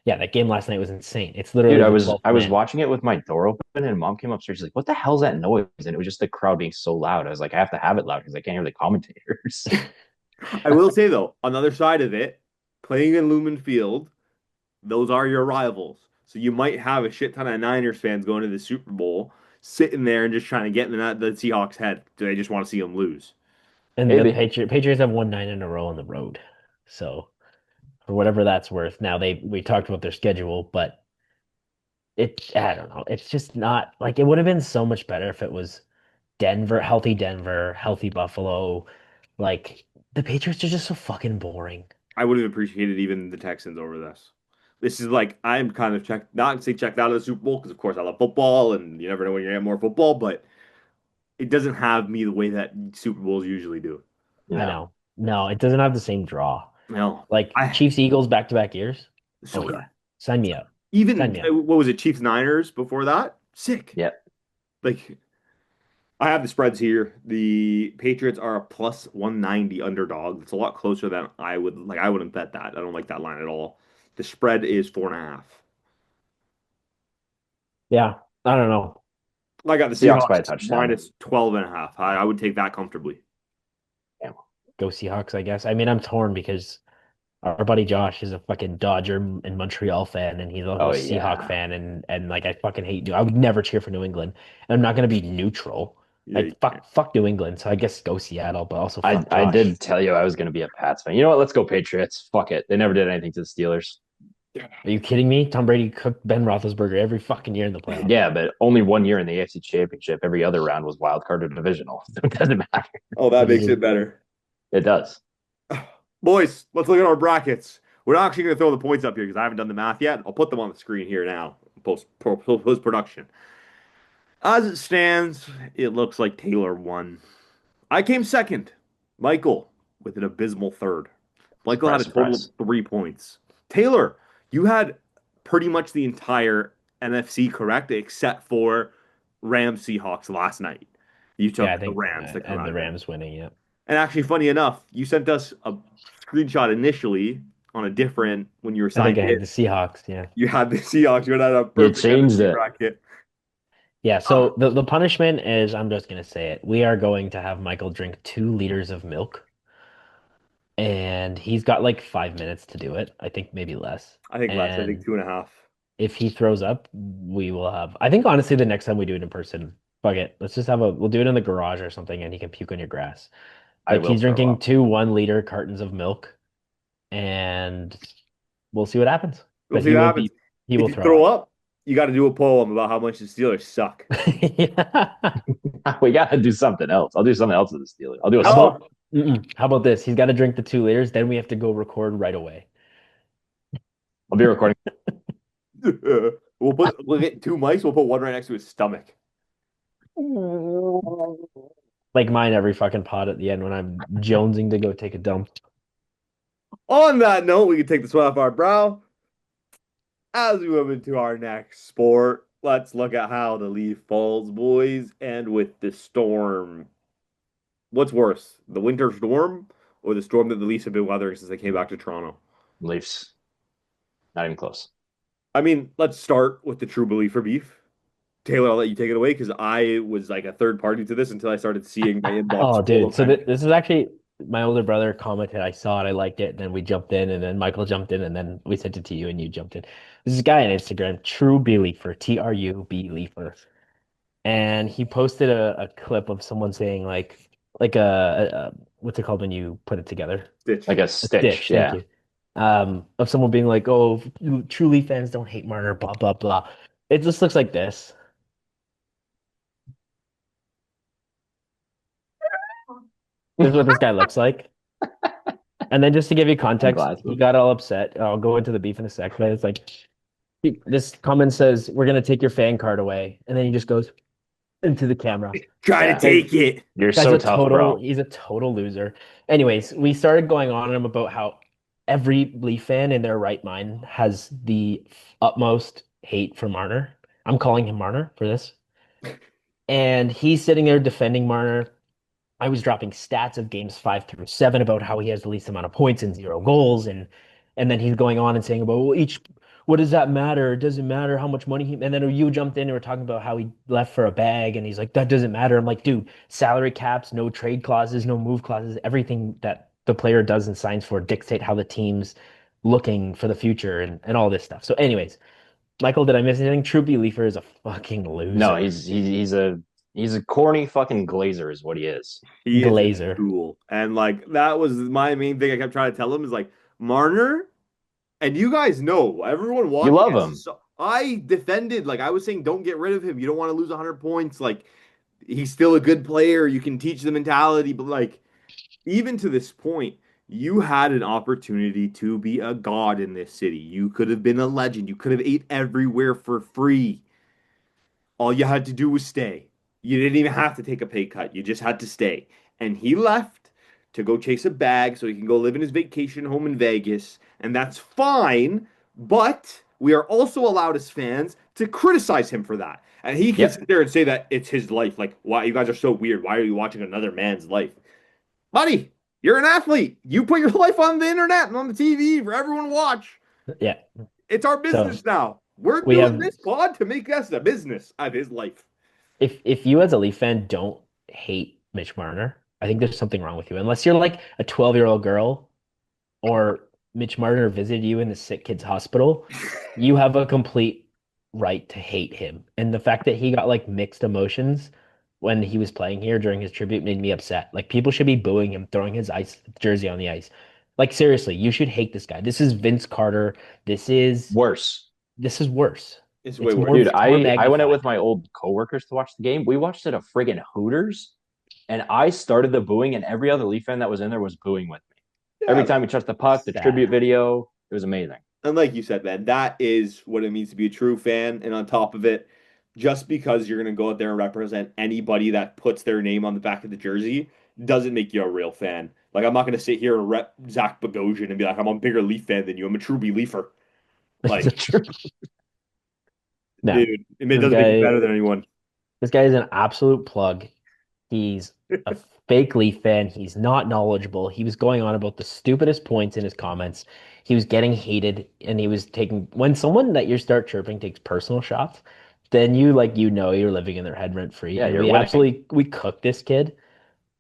Yeah, that game last night was insane. It's Dude, literally the 12th I was win. watching it with my door open and mom came upstairs. She's like, "What the hell's that noise?" And it was just the crowd being so loud. I was like, "I have to have it loud because I can't hear the commentators." I will say though, on the other side of it, playing in Lumen Field, those are your rivals. So you might have a shit ton of Niners fans going to the Super Bowl, sitting there and just trying to get in the Seahawks' head. Do they just want to see them lose? And the Maybe. Patriots have won 9 in a row on the road. So for whatever that's worth. Now we talked about their schedule, but I don't know. It's just not like it would have been so much better if it was Denver, healthy Buffalo. Like the Patriots are just so fucking boring. I would have appreciated even the Texans over this. This is like I'm kind of checked, not to say checked out of the Super Bowl because of course I love football and you never know when you're gonna get more football, but it doesn't have me the way that Super Bowls usually do. I No. know. No, it doesn't have the same draw. No, Like I Chiefs Eagles back-to-back years. so Oh good. yeah. Sign me up. Sign Even me up. what was it, Chiefs Niners before that? Sick. Yeah. Like I have the spreads here. The Patriots are a plus 190 underdog. It's a lot closer than I would like. I wouldn't bet that. I don't like that line at all. The spread is 4.5. Yeah. I don't know. I got the Seahawks by a Seahawks touchdown. minus 12.5. I would take that comfortably. Go Seahawks, I guess. I mean, I'm torn because our buddy Josh is a fucking Dodger and Montreal fan, and he's also Oh a Seahawk yeah. fan, and like I fucking hate New. I would never cheer for New England, and I'm not gonna be neutral. Yeah, you Like fuck New England. So I guess go Seattle, but also fuck I Josh. did tell you I was going to be a Pats fan. You know what? Let's go Patriots. Fuck it. They never did anything to the Steelers. can't. Are you kidding me? Tom Brady cooked Ben Roethlisberger every fucking year in the playoffs. Yeah, but only 1 year in the AFC Championship. Every other round was wild card or divisional. So it doesn't matter. Oh, that makes it better. It does. Boys, let's look at our brackets. We're not actually going to throw the points up here because I haven't done the math yet. I'll put them on the screen here now, post production. As it stands, it looks like Taylor won. I came second. Michael with an abysmal third. Michael had a total of Surprise. 3 points. Taylor, you had pretty much the entire NFC correct except for Rams Seahawks last night. You took Yeah, I the think Rams to come and out the of it. Rams winning. Yeah, And actually, funny enough, you sent us a screenshot initially on a different when you were I think signed I had in. the Seahawks. Yeah, You had the Seahawks. You had a You perfect changed NFC it. bracket. yeah. So the punishment is I'm just gonna say it. We are going to have Michael drink 2 liters of milk, and he's got like 5 minutes to do it. I think maybe less. I think less. I think And 2.5. if he throws up, we will have. I think honestly, the next time we do it in person, fuck it. Let's just we'll do it in the garage or something, and he can puke on your grass. I Like will he's throw drinking up. 2 1-liter cartons of milk, and we'll see what happens. We'll But see what happens. he If will you throw throw up. up, you got to do a poem about how much the Steelers suck. Yeah. We gotta do something else. I'll do something else with the Steelers. I'll do a How song. about how about this? He's got to drink the 2 liters, then we have to go record right away. I'll be recording. We'll get two mics. We'll put one right next to his stomach. Like mine every fucking pod at the end when I'm jonesing to go take a dump. On that note, we can take the sweat off our brow. As we move into our next sport, let's look at how the leaf falls, boys, and with the storm. What's worse, the winter storm or the storm that the Leafs have been weathering since they came back to Toronto? Leafs. Not even close. I mean, let's start with the true believer beef. Taylor, I'll let you take it away because I was like a third party to this until I started seeing my inbox. Oh, dude. So this is actually my older brother commented. I saw it. I liked it. And then we jumped in, and then Michael jumped in, and then we sent it to you, and you jumped in. This is a guy on Instagram, True Beliefer, TRU Beliefer, and he posted a clip of someone saying like a what's it called when you put it together? Stitch. Like a A stitch. stitch. Yeah. Thank you. Of someone being like, "Oh, Truly fans don't hate Marner," blah blah blah. It just looks like this. This is what this guy looks like. And then just to give you context, glad. he got all upset. I'll go into the beef in a sec, but it's like this comment says, "We're gonna take your fan card away," and then he just goes into the camera. Try Yeah. to take it. You're Guy's so a tough, total, bro. he's a total loser. Anyways, we started going on him about how every Leaf fan in their right mind has the utmost hate for Marner. I'm calling him Marner for this. And he's sitting there defending Marner. I was dropping stats of games 5 through 7 about how he has the least amount of points and 0 goals, and then he's going on and saying about well, each what does that matter? It doesn't matter how much money he and then you jumped in and were talking about how he left for a bag and he's like that doesn't matter. I'm like, dude, salary caps, no trade clauses, no move clauses, everything that the player does and signs for dictate how the team's looking for the future and all this stuff. So anyways, Michael, did I miss anything? True Beliefer is a fucking No, loser. he's a corny fucking glazer, is what he is. He is a Glazer. tool. And like that was my main thing I kept trying to tell him is like Marner, and you guys know, everyone You watching love it, him. I defended, like I was saying, don't get rid of him. You don't want to lose 100 points. Like he's still a good player. You can teach the mentality, but like even to this point, you had an opportunity to be a god in this city. You could have been a legend. You could have ate everywhere for free. All you had to do was stay. You didn't even have to take a pay cut. You just had to stay. And he left to go chase a bag so he can go live in his vacation home in Vegas. And that's fine. But we are also allowed as fans to criticize him for that. And he can Yep. sit there and say that it's his life. Like, why you guys are so weird. Why are you watching another man's life? Buddy, you're an athlete. You put your life on the internet and on the TV for everyone to watch. Yeah. It's our So business now. We're we doing have this pod to make us a business of his life. if you as a Leaf fan don't hate Mitch Marner, I think there's something wrong with you. Unless you're like a 12-year-old girl or Mitch Marner visited you in the sick kids hospital, you have a complete right to hate him. And the fact that he got like mixed emotions when he was playing here during his tribute made me upset. Like people should be booing him, throwing his ice jersey on the ice. Like seriously, you should hate this guy. This is Vince Carter. This is Worse. this is worse. It's It's way worse. more, Dude, it's more I went out with magnified. my old coworkers to watch the game. We watched it at friggin' Hooters, and I started the booing, and every other Leaf fan that was in there was booing with me. Every Yeah. time we touched the puck, the Sad. tribute video, it was amazing. And like you said, man, that is what it means to be a true fan. And on top of it, just because you're going to go out there and represent anybody that puts their name on the back of the jersey doesn't make you a real fan. Like, I'm not going to sit here and rep Zach Bogosian and be like, I'm a bigger Leaf fan than you. I'm a true believer. Like, No, dude, it this doesn't make you guy, better than anyone. this guy is an absolute plug. He's a fake Leaf fan. He's not knowledgeable. He was going on about the stupidest points in his comments. He was getting hated, and he was taking when someone that you start chirping takes personal shots, then you're living in their head rent free. Yeah, And you're we winning. absolutely we cooked this kid,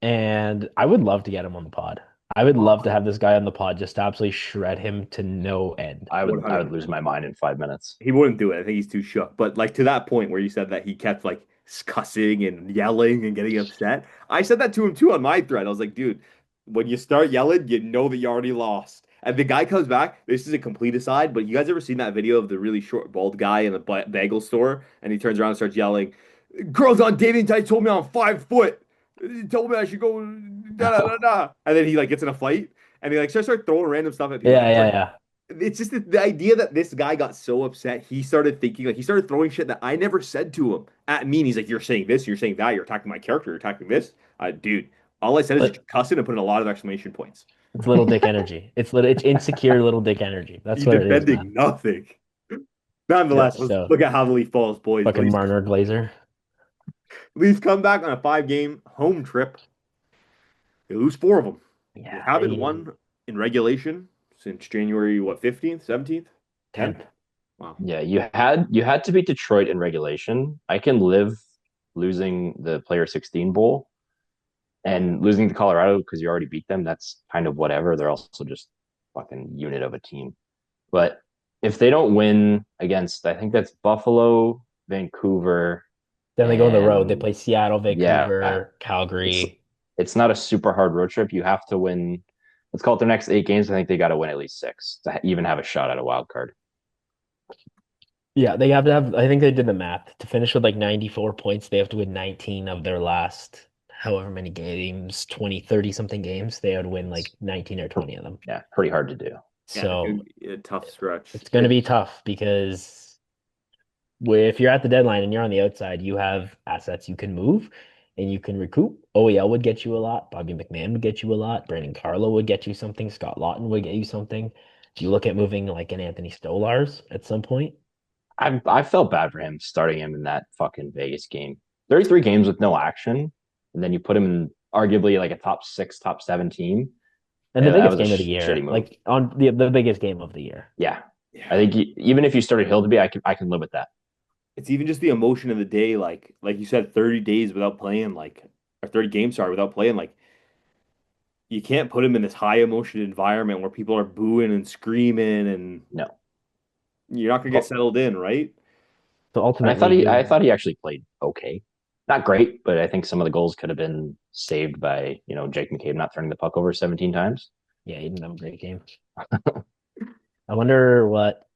and I would love to get him on the pod. I would love to have this guy on the pod just to absolutely shred him to no end. I would 100%. lose my mind in 5 minutes. He wouldn't do it. I think he's too shook. But like to that point where you said that he kept like cussing and yelling and getting upset, I said that to him too on my thread. I was like, dude, when you start yelling, you know that you already lost. And the guy comes back. This is a complete aside, but you guys ever seen that video of the really short, bald guy in the bagel store? And he turns around and starts yelling, Girls on dating sites told me I'm 5 foot. He told me I should go da da da da. And then he like gets in a fight and he like starts throwing random stuff at people. Yeah, yeah, yeah. It's just the idea that this guy got so upset. He started thinking like he started throwing shit that I never said to him at me. And he's like, "You're saying this, you're saying that, you're attacking my character, you're attacking this." Dude, all I said is just But cussing and putting a lot of exclamation points. it's little dick energy. It's insecure little dick energy. That's He's what it is, man. defending nothing. Yeah, Nonetheless, let's so look at how the Leaf falls, boys. fucking Marner Glazer. Leafs come back on a 5-game home trip. They lose 4 of them. They Yeah, haven't won in regulation since January, what, 15th, 17th, 10th? 10th. Wow. Yeah, you had to beat Detroit in regulation. I can live losing the Player 16 Bowl and losing to Colorado because you already beat them. That's kind of whatever. They're also just fucking unit of a team. But if they don't win against, I think that's Buffalo, Vancouver, Then they go on the road. They and play Seattle, yeah, Vancouver, it's Calgary. it's not a super hard road trip. You have to win. Let's call it their next 8 games. I think they got to win at least 6 to even have a shot at a wild card. Yeah, they have to have, I think they did the math. To finish with like 94 points, they have to win 19 of their last however many games, 20, 30 something games. They would win like 19 or 20 of them. Yeah, pretty hard to do. So A tough stretch. it's going to be tough because if you're at the deadline and you're on the outside, you have assets you can move and you can recoup. OEL would get you a lot. Bobby McMahon would get you a lot. Brandon Carlo would get you something. Scott Lawton would get you something. You look at moving like an Anthony Stolars at some point. I felt bad for him starting him in that fucking Vegas game. 33 games with no action, and then you put him in arguably like a top 6, top 7 team. And the That biggest was a game of the shitty year, move. like on the biggest game of the year. Yeah, I think even if you started Hildeby, I can live with that. It's even just the emotion of the day, like you said, 30 days without playing, or 30 games, sorry, without playing, you can't put him in this high emotion environment where people are booing and screaming and No, you're not gonna get settled in, right? So and ultimately, I thought he actually played okay, not great, but I think some of the goals could have been saved by Jake McCabe not turning the puck over 17 times. yeah, he didn't have a great game. I wonder what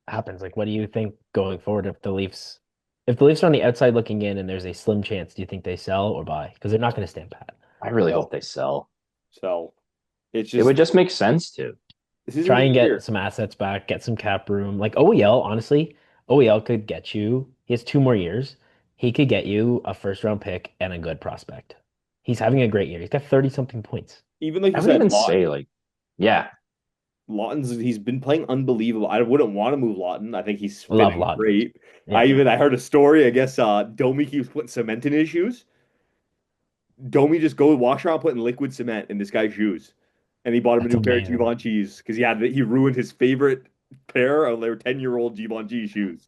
happens. Like, what do you think going forward if the Leafs are on the outside looking in and there's a slim chance, do you think they sell or buy? Because they're not going to stand pat. I really hope they sell. So it's It just would just make sense to. this isn't Try the and get year. some assets back, get some cap room. Like OEL, honestly, OEL could get you. He has 2 more years. He could get you a first round pick and a good prospect. He's having a great year. He's got 30 something points. Even like I you would said, even say like, yeah, Lawton's he's been playing unbelievable. I wouldn't want to move Lawton. I think he's Love been Lawton. great. Yeah. I heard a story. I guess Domi keeps putting cement in his shoes. Domi just go wash around putting liquid cement in this guy's shoes, and he bought him a That's new pair of amazing. Givenchy's because he ruined his favorite pair of their 10-year-old Givenchy shoes.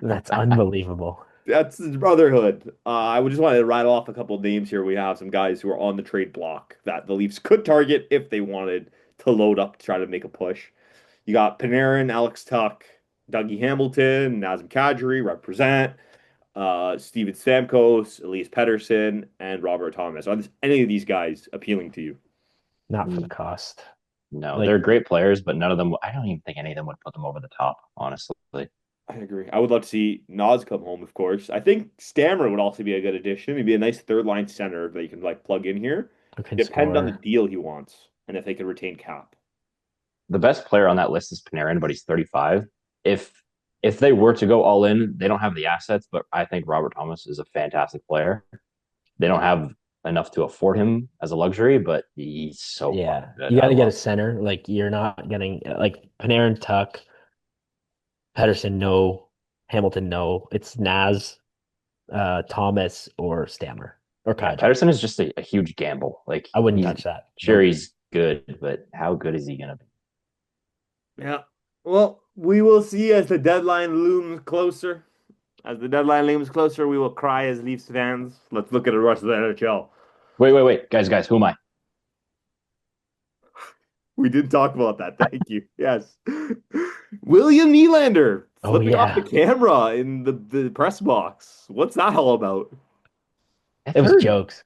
That's unbelievable. That's his brotherhood. I would just want to rattle off a couple of names here. We have some guys who are on the trade block that the Leafs could target if they wanted to load up to try to make a push. You got Panarin, Alex Tuck, Dougie Hamilton, Nazem Kadri, represent, Steven Stamkos, Elias Pettersson, and Robert Thomas. Are any of these guys appealing to you? Not for the cost. no, Like, they're great players, but none of them. I don't even think any of them would put them over the top, honestly. I agree. I would love to see Nas come home, of course. I think Stammer would also be a good addition. He'd be a nice third line center that you can plug in here. who can Depend on the score. deal he wants and if they can retain cap. The best player on that list is Panarin, but he's 35. If they were to go all in, they don't have the assets, but I think Robert Thomas is a fantastic player. They don't have enough to afford him as a luxury, but he's so Yeah. fucking good. You got I to get a love. center. Like, you're not getting, like, Panarin, Tuck, Pedersen, no. Hamilton, no. It's Naz, Thomas, or Stammer, or Yeah, Kadri. Pedersen is just a huge gamble. Like I wouldn't he's touch that. sure he's good, but how good is he gonna be? Yeah. Well, we will see as the deadline looms closer. As the deadline looms closer, we will cry as Leafs fans. Let's look at the rest of the NHL. Wait, guys, who am I? We did talk about that. Thank you. Yes. William Nylander Oh, flipping off the yeah. camera in the press box. What's that all about? I've It was heard jokes.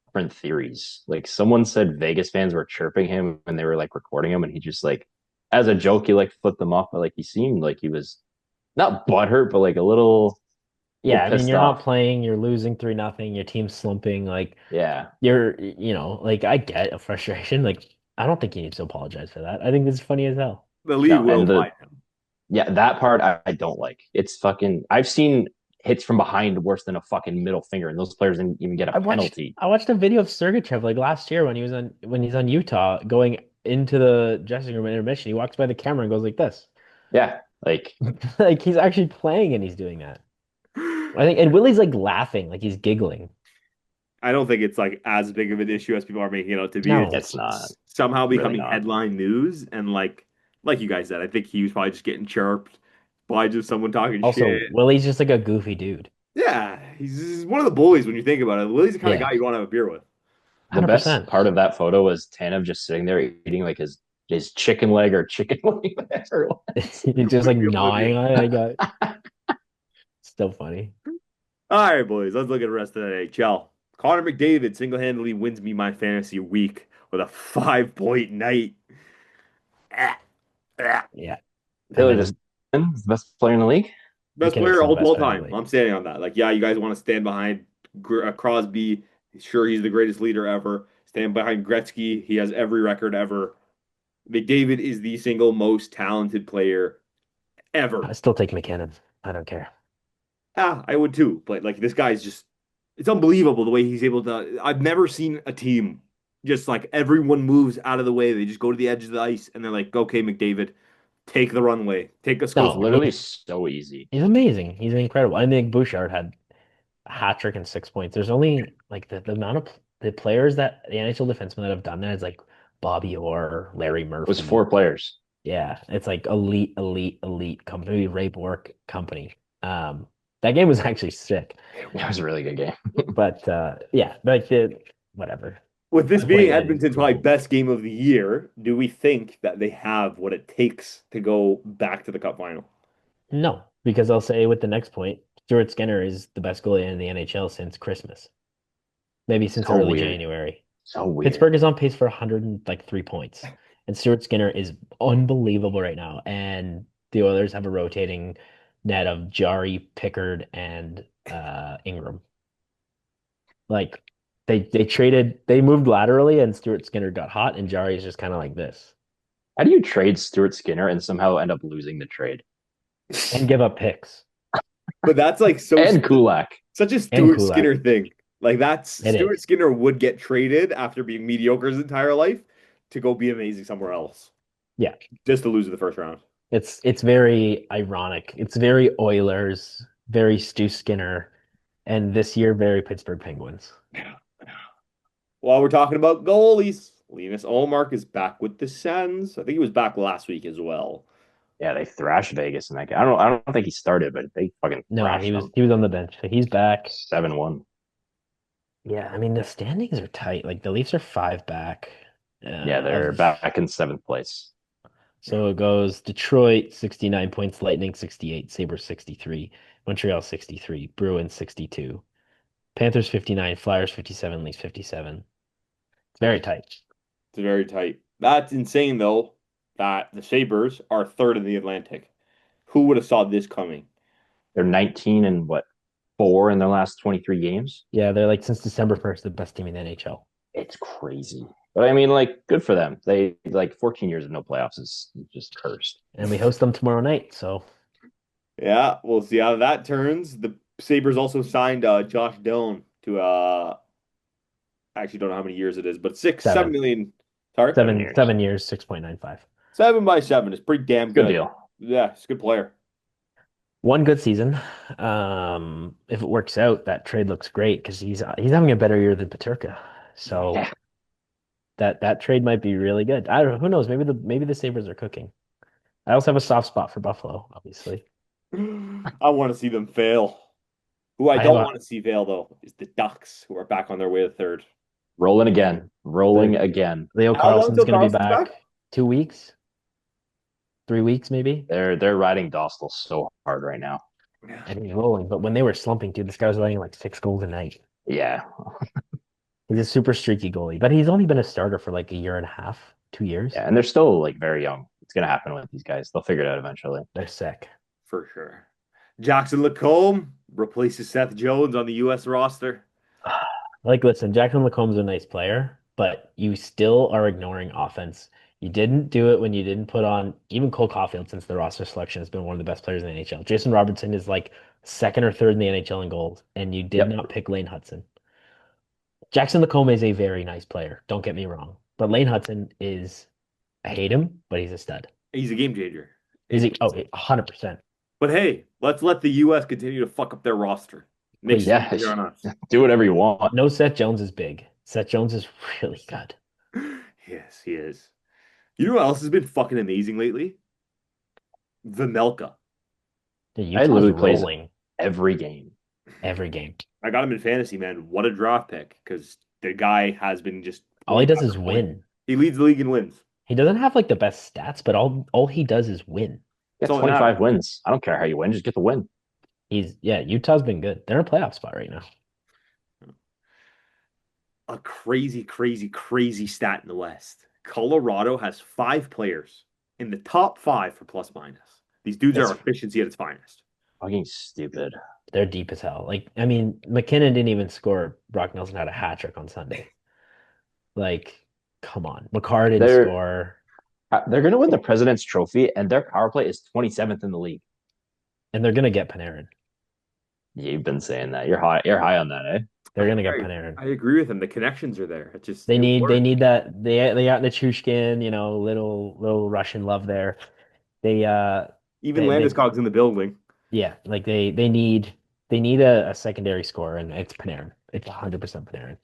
different theories. Like someone said Vegas fans were chirping him when they were like recording him, and he just like, as a joke, he like flipped them off, but like he seemed like he was not butthurt, but like a little Yeah, I mean, pissed you're not off. playing, you're losing 3-0, your team's slumping. Like, Yeah. like, I get a frustration. Like, I don't think he needs to apologize for that. I think this is funny as hell. The league No, will and find him. that part I don't like. It's fucking. I've seen hits from behind worse than a fucking middle finger, and those players didn't even get a I watched penalty. I watched a video of Sergachev like last year when he's on Utah going into the dressing room at intermission. He walks by the camera and goes like this. Yeah, like Like he's actually playing and he's doing that. I think, and Willie's like laughing, like he's giggling. I don't think it's like as big of an issue as people are making it out to be. It's No, it's just not somehow really becoming not. headline news, and like you guys said, I think he was probably just getting chirped by just someone talking also shit. Willie's just like a goofy dude. Yeah, he's one of the bullies when you think about it. Willie's the kind of Yeah, guy you want to have a beer with. The best 100%. part of that photo was Tanev just sitting there eating like his chicken leg or chicken wing, whatever it was. He's just like Completely gnawing oblivious. on it. I got still funny. All right, boys, let's look at the rest of the NHL. Connor McDavid single-handedly wins me my fantasy week with a 5-point night. Ah, ah. Yeah, I Taylor mean, just the best player in the league. Best McKinnon's player still the all best player in the time. league. I'm standing on that. Like, yeah, you guys want to stand behind Crosby. Sure, he's the greatest leader ever. Stand behind Gretzky. He has every record ever. McDavid is the single most talented player ever. I still take McKinnon. I don't care. Ah, I would too. But like this guy's just it's unbelievable the way he's able to I've never seen a team just like everyone moves out of the way. They just go to the edge of the ice and they're like, okay, McDavid, take the runway. Take us go It's No, forward. literally so easy. he's amazing. He's incredible. I think Bouchard had a hat trick and 6 points. There's only like the amount of the players that the NHL defensemen that have done that is like Bobby Orr, Larry It was Murphy. 4 players. Yeah, it's like elite company, Ray Bork company. That game was actually sick. It was a really good game. But yeah, like whatever. With this 5 point being night is Edmonton's probably cool. best game of the year, do we think that they have what it takes to go back to the cup final? No, because I'll say with the next point, Stuart Skinner is the best goalie in the NHL since Christmas. Maybe since So early weird. January. So weird. Pittsburgh is on pace for 103 points. And Stuart Skinner is unbelievable right now. And the Oilers have a rotating net of Jari, Pickard, and Ingram. Like they moved laterally and Stuart Skinner got hot and Jari is just kind of like this. How do you trade Stuart Skinner and somehow end up losing the trade? And give up picks. But that's like so And Kulak. such a And Stuart Kulak. Skinner thing. Like that's It Stuart is. Skinner would get traded after being mediocre his entire life to go be amazing somewhere else. Yeah. Just to lose in the first round. It's very ironic. It's very Oilers, very Stu Skinner, and this year very Pittsburgh Penguins. While we're talking about goalies, Linus Ullmark is back with the Sens. I think he was back last week as well. Yeah, they thrashed Vegas in that game. I don't think he started, but they fucking No, thrashed them. he was on the bench. So he's back. 7-1. Yeah, I mean the standings are tight. Like the Leafs are 5 back. Yeah, they're Of- back in 7th place. So it goes Detroit 69 points, Lightning 68, Sabres 63, Montreal 63, Bruins 62, Panthers 59, Flyers 57, Leafs 57. It's very tight. It's very tight. That's insane, though, that the Sabres are third in the Atlantic. Who would have saw this coming? They're 19 and what, 4 in their last 23 games? Yeah, they're like since December 1st, the best team in the NHL. It's crazy. But I mean, like, good for them. They like 14 years of no playoffs is just cursed. And we host them tomorrow night. So Yeah, we'll see how that turns. The Sabres also signed Josh Dillon to I actually don't know how many years it is, but 7 7. million. Sorry, 7 years. 7 years, 6.95. 7 by 7 is pretty damn Good good. deal. Yeah, he's a good player. One good season. If it works out, that trade looks great because he's having a better year than Paterka. So Yeah. that trade might be really good. I don't know. Who knows? Maybe the Sabres are cooking. I also have a soft spot for Buffalo, obviously. I want to see them fail. Who I I don't have a- want to see fail, though, is the Ducks, who are back on their way to third. Rolling again. Rolling again. Leo How long Carlson's till going to be Carlson's back. back? 2 weeks, 3 weeks maybe, They're riding Dostal so hard right now. and he's rolling. But when they were slumping, dude, this guy was letting like 6 goals a night. Yeah. He's a super streaky goalie, but he's only been a starter for like a year and a half, 2 years. Yeah, and they're still like very young. It's gonna happen with these guys. They'll figure it out eventually. They're sick. For sure. Jackson Lacombe replaces Seth Jones on the U.S. roster. Like, listen, Jacqueline Lacomb's a nice player, but you still are ignoring offense. You didn't do it when you didn't put on even Cole Caulfield, since the roster selection has been one of the best players in the NHL. Jason Robertson is like second or third in the NHL in goals, and you did Yep. not pick Lane Hudson. Jackson Lacombe is a very nice player. Don't get me wrong, but Lane Hudson is, I hate him, but he's a stud. He's a game changer. He's 100%. But hey, let's let the U.S. continue to fuck up their roster. Next Please. year Yeah, on us. do whatever you want. No, Seth Jones is big. Seth Jones is really good. Yes, he is. You know what else has been fucking amazing lately? Vanelka. The I Utah's literally plays rolling every game. every game. I got him in fantasy, man. What a draft pick, because the guy has been just All he point does after is point. win. He leads the league in wins. He doesn't have like the best stats, but all he does is win. Get That's all that 25 matters. wins. I don't care how you win, just get the win. Utah's been good. They're in a playoff spot right now. A crazy, crazy, crazy stat in the West. Colorado has 5 players in the top 5 for plus minus. These dudes That's are efficiency at its finest. fucking stupid. They're deep as hell. Like, I mean, McKinnon didn't even score. Brock Nelson had a hat trick on Sunday. Like, come on. McCarr didn't They're score, they're gonna win the President's Trophy, and their power play is 27th in the league. and they're gonna get Panarin. You've been saying that. You're high on that, eh? They're gonna get I Panarin. agree with him. The connections are there. It just They it need works. that they got Nichushkin, little Russian love there. They Even they Landeskog's in the building. yeah, like they need a secondary scorer, and it's Panarin. It's 100% Panarin.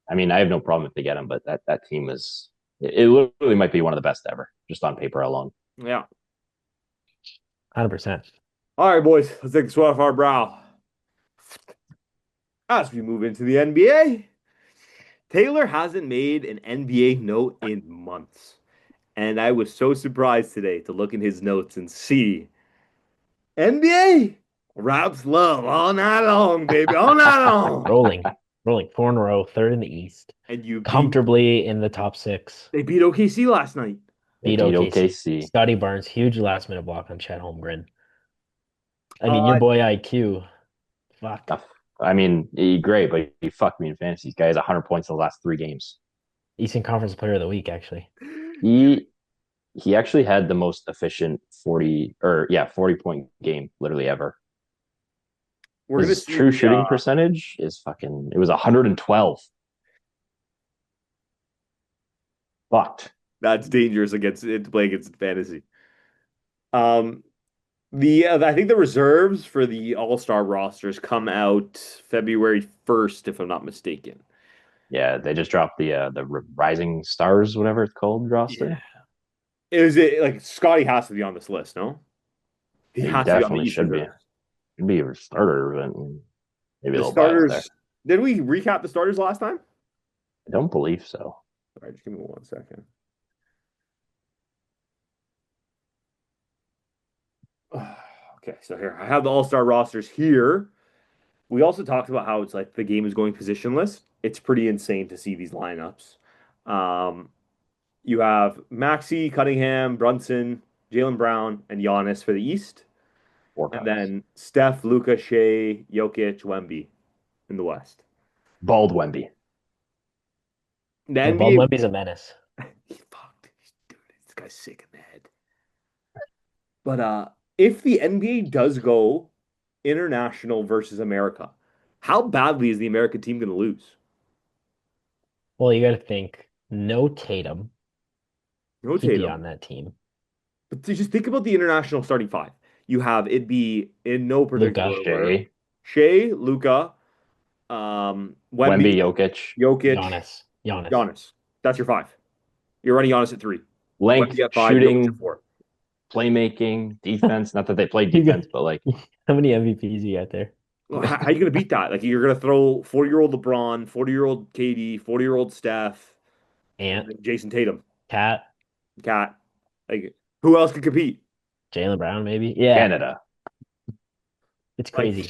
I mean, I have no problem if they get him, but that team is it literally might be one of the best ever, just on paper alone. Yeah. 100%. All right, boys. Let's take the sweat off our brow. As we move into the NBA, Taylor hasn't made an NBA note in months. And I was so surprised today to look in his notes and see NBA Raps love all night long, baby, all night long. Rolling 4 in a row, third in the East, And comfortably in the top 6. they beat OKC last night. Beat Beat OKC. OKC. Scotty Barnes, huge last minute block on Chet Holmgren. I mean, Uh, your boy IQ. Fuck. I mean, great, but he fucked me in fantasy. This guy has 100 points in the last 3 games. Eastern Conference Player of the Week, actually. He actually had the most efficient 40-point game literally ever. We're gonna His see true shooting percentage is fucking. It was 112. Fucked. That's dangerous to play against fantasy. I think the reserves for the All-Star rosters come out February 1st, if I'm not mistaken. Yeah, they just dropped the Rising Stars, whatever it's called, roster. Yeah. Is it like Scotty has to be on this list? No, he He has to be on the definitely Eastern should be. Conference. Should be a starter, but maybe a The little biased there. starters. Did we recap the starters last time? I don't believe so. All right, just give me 1 second. Okay, so here I have the All-Star rosters here. We also talked about how it's like the game is going positionless. It's pretty insane to see these lineups. You have Maxey, Cunningham, Brunson, Jaylen Brown, and Giannis for the East. Four And guys. then Steph, Luka, Shea, Jokic, Wemby in the West. Bald Wemby. The Yeah, Bald NBA. Wemby's a menace. He fucked. Dude, this guy's sick in the head. But if the NBA does go international versus America, how badly is the American team going to lose? Well, you got to think no Tatum. No He'd be Tatum. on that team. But just think about the international starting 5. You have it'd be in no particular Luka, order. Shea, Shea, Luka, Wemby, Wemby, Jokic, Jokic, Giannis. That's your 5. You're running Giannis at 3. length, Wemby at 5, Jokic shooting, at 4. playmaking, defense. Not that they play defense, but like How many MVPs you got there? Well, how are you going to beat that? Like you're going to throw 40-year-old LeBron, 40-year-old KD, 40-year-old Steph, Ant, and Jason Tatum, Cat, Cat. Like who else could compete? Jaylen Brown, maybe. Yeah, Canada. it's Like, crazy.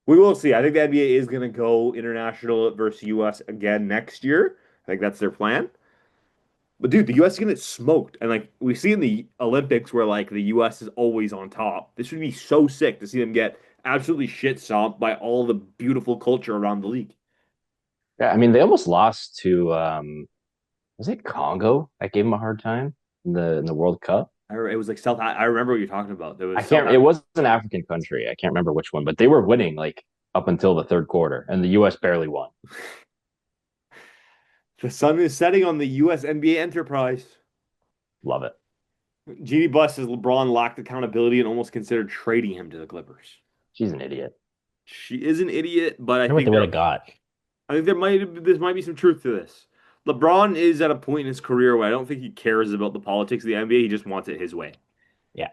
we will see. I think the NBA is going to go international versus US again next year. I think that's their plan. But dude, the U.S. is gonna get smoked, and like we see in the Olympics where like the U.S. is always on top. This would be so sick to see them get absolutely shit stomped by all the beautiful culture around the league. Yeah, I mean they almost lost to was it Congo that gave them a hard time in the World Cup? It was like South. I remember what you're talking about. There I was South can't. It Africa. was an African country. I can't remember which one, but they were winning like up until the third quarter, and the U.S. barely won. The sun is setting on the U.S. NBA enterprise. Love it. Jeannie Buss says LeBron lacked accountability and almost considered trading him to the Clippers. She's an idiot. She is an idiot, but I what they would have got. I think there might be some truth to this. LeBron is at a point in his career where I don't think he cares about the politics of the NBA. He just wants it his way. Yeah.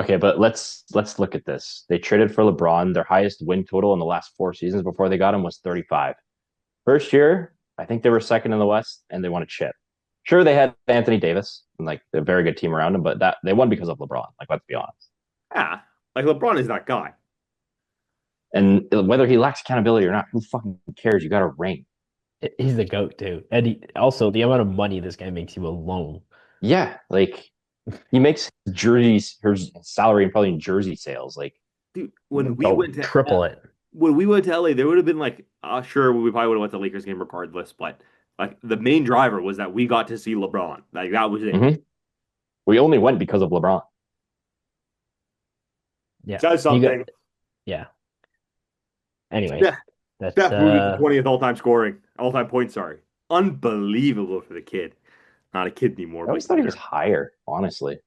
Okay, but let's look at this. They traded for LeBron. Their highest win total in the last 4 seasons before they got him was 35. First year, I think they were second in the West, and they won a chip. Sure, they had Anthony Davis and like a very good team around him, but that they won because of LeBron. Like, let's be honest. Yeah, like LeBron is that guy. And whether he lacks accountability or not, who fucking cares? You got a ring. He's the GOAT too. And also the amount of money this guy makes you alone. Yeah, like he makes jerseys, her salary, and probably in jersey sales. Like, dude, when we went to triple it. When we went to LA, there would have been like, sure, we probably would have went to the Lakers game regardless, but like the main driver was that we got to see LeBron. Like that was it. mm-hmm. We only went because of LeBron. Yeah, says something. Yeah. Anyway, yeah. That's 20th all-time points. Sorry, unbelievable for the kid. Not a kid anymore. I always thought he was higher, honestly.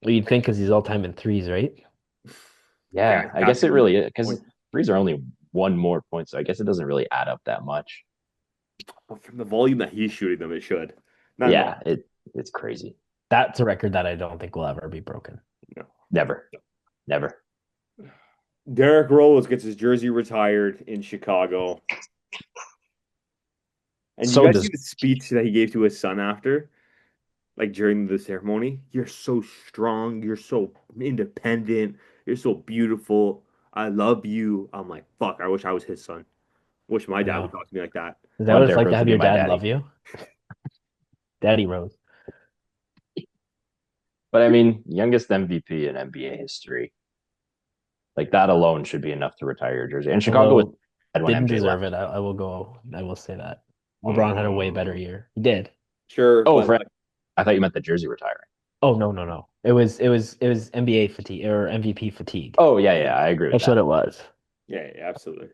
Well, you'd think because he's all-time in threes, right? Yeah, I guess it really is because threes are only one more point, so I guess it doesn't really add up that much. But from the volume that he's shooting them, it should. It's crazy. That's a record that I don't think will ever be broken. No, never. Derrick Rose gets his jersey retired in Chicago. And you guys see the speech that he gave to his son after? Like during the ceremony? You're so strong. You're so independent. You're so beautiful. I love you. I'm like, fuck, I wish I was his son. Wish my dad would talk to me like that. Is that what it's like to have your dad love you? Daddy Rose. But I mean, youngest MVP in NBA history. Like that alone should be enough to retire your jersey. And Chicago didn't deserve it. I will say that. LeBron had a way better year. He did. Sure. Oh, I thought you meant the jersey retiring. Oh no. It was NBA fatigue or MVP fatigue. Oh yeah, I agree with that. That's what it was. Yeah, absolutely.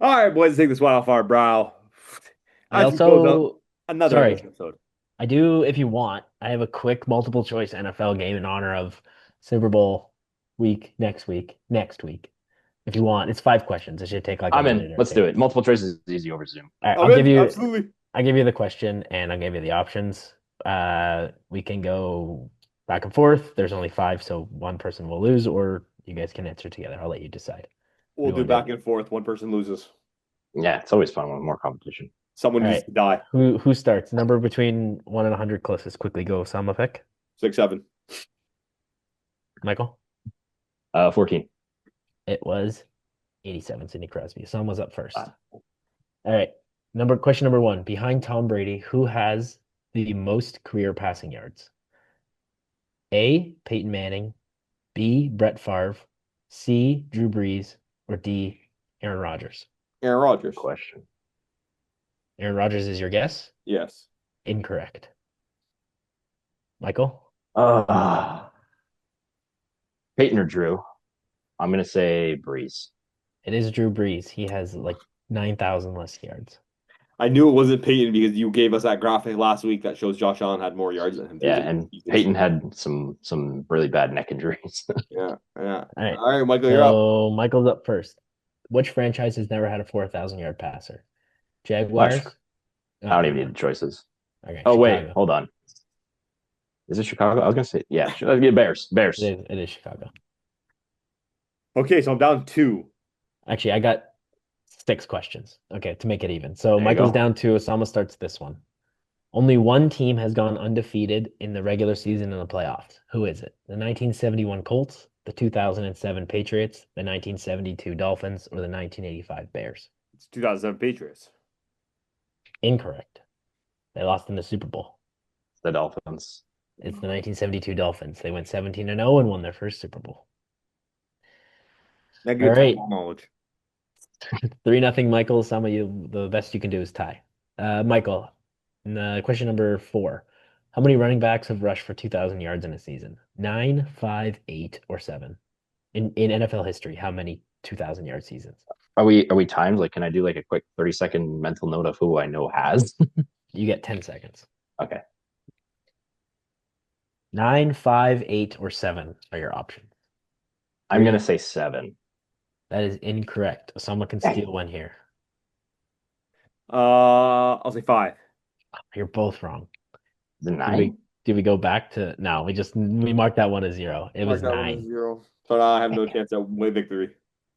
All right, boys, take this one off our brow. Another episode. I do, if you want, I have a quick multiple choice NFL game in honor of Super Bowl week next week. If you want, it's 5 questions. It should take like I'm in. Let's do it. Multiple choice is easy over Zoom. All right, I'll give you the question and I'll give you the options. We can go back and forth. There's only 5, so one person will lose, or you guys can answer together. I'll let you decide. We'll do back and forth. One person loses. Yeah, it's always fun with more competition. Someone needs to die. Who starts? Number between 1 and 100 closest. Quickly go. Osama pick. 6-7. Michael. 14. It was 87. Sidney Crosby. Osama was up first. All right. Question number 1. Behind Tom Brady, who has the most career passing yards? A. Peyton Manning. B. Brett Favre. C. Drew Brees. Or D. Aaron Rodgers. Aaron Rodgers. Question. Aaron Rodgers is your guess? Yes. Incorrect. Michael? Peyton or Drew? I'm going to say Brees. It is Drew Brees. He has like 9,000 less yards. I knew it wasn't Peyton because you gave us that graphic last week that shows Josh Allen had more yards than him. Yeah, and Peyton had some really bad neck injuries. Yeah. All right, Michael, you're up. So Michael's up first. Which franchise has never had a 4,000-yard passer? Jaguars? I don't even need the choices. Okay, Chicago. Wait, hold on. Is it Chicago? I was going to say, yeah, Bears. It is Chicago. Okay, so I'm down 2. Actually, I got 6 questions. Okay, to make it even. So Michael's down 2. Osama starts this one. Only one team has gone undefeated in the regular season and the playoffs. Who is it? The 1971 Colts, the 2007 Patriots, the 1972 Dolphins, or the 1985 Bears? It's 2007 Patriots. Incorrect. They lost in the Super Bowl. The Dolphins. It's the 1972 Dolphins. They went 17-0 and won their first Super Bowl. That All good right. football knowledge. 3-0, Michael. Some of you, the best you can do is tie. Michael, question number 4. How many running backs have rushed for 2,000 yards in a season? 9, 5, 8, or 7? In NFL history, how many 2,000-yard seasons? Are we timed? Like, can I do like a quick 30-second mental note of who I know has? You get 10 seconds. Okay. 9, 5, 8, or 7 are your options. I'm gonna say 7. That is incorrect. Someone can steal one here. I'll say 5. You're both wrong. The Did 9? we go back to no? We marked that one as 0. It was 9. 0. So now I have no chance at win victory.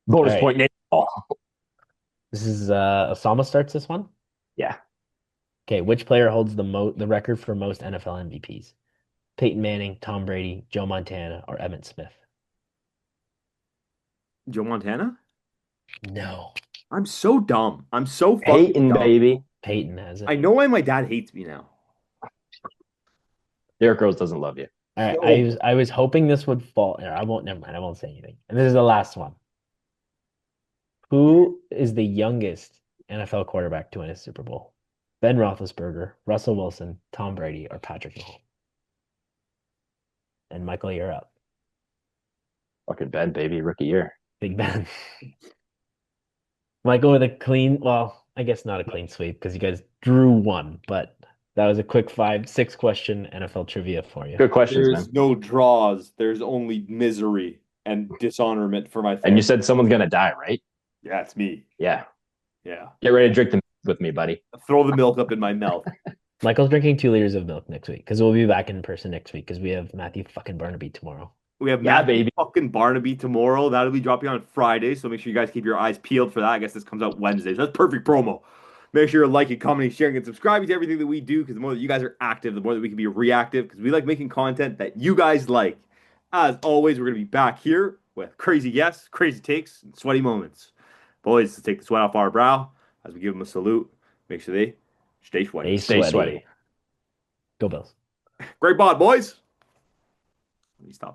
Bonus All right. point. Oh. This is Osama starts this one. Yeah. Okay, which player holds the record for most NFL MVPs? Peyton Manning, Tom Brady, Joe Montana, or Emmitt Smith? Joe Montana? No. I'm so dumb. I'm so fucking Peyton, dumb. baby. Peyton has it. I know why my dad hates me now. Derrick Rose doesn't love you. All right, No. I was hoping this would fall. I won't. Never mind. I won't say anything. And this is the last one. Who is the youngest NFL quarterback to win a Super Bowl? Ben Roethlisberger, Russell Wilson, Tom Brady, or Patrick Mahomes? And Michael, you're up. Fucking Ben, baby. Rookie year. Big Ben. Michael with a clean, well, I guess not a clean sweep because you guys drew one, but that was a quick 5-6 question NFL trivia for you. Good questions, There's man. no draws. There's only misery and dishonorment for my family. And you said someone's gonna die, right? Yeah, it's me. Yeah. Yeah. Get ready to drink the milk with me, buddy. Throw the milk up in my mouth. Michael's drinking 2 liters of milk next week because we'll be back in person next week because we have Matthew fucking Barnaby tomorrow. We have Yeah, Matt baby. fucking Barnaby tomorrow. That'll be dropping on Friday, so make sure you guys keep your eyes peeled for that. I guess this comes out Wednesday. So that's perfect promo. Make sure you're liking, commenting, sharing, and subscribing to everything that we do because the more that you guys are active, the more that we can be reactive because we like making content that you guys like. As always, we're going to be back here with crazy guests, crazy takes, and sweaty moments. Boys, let's take the sweat off our brow as we give them a salute. Make sure they stay sweaty. Stay Stay sweaty. Go Bills. Great bod, boys. Let me stop.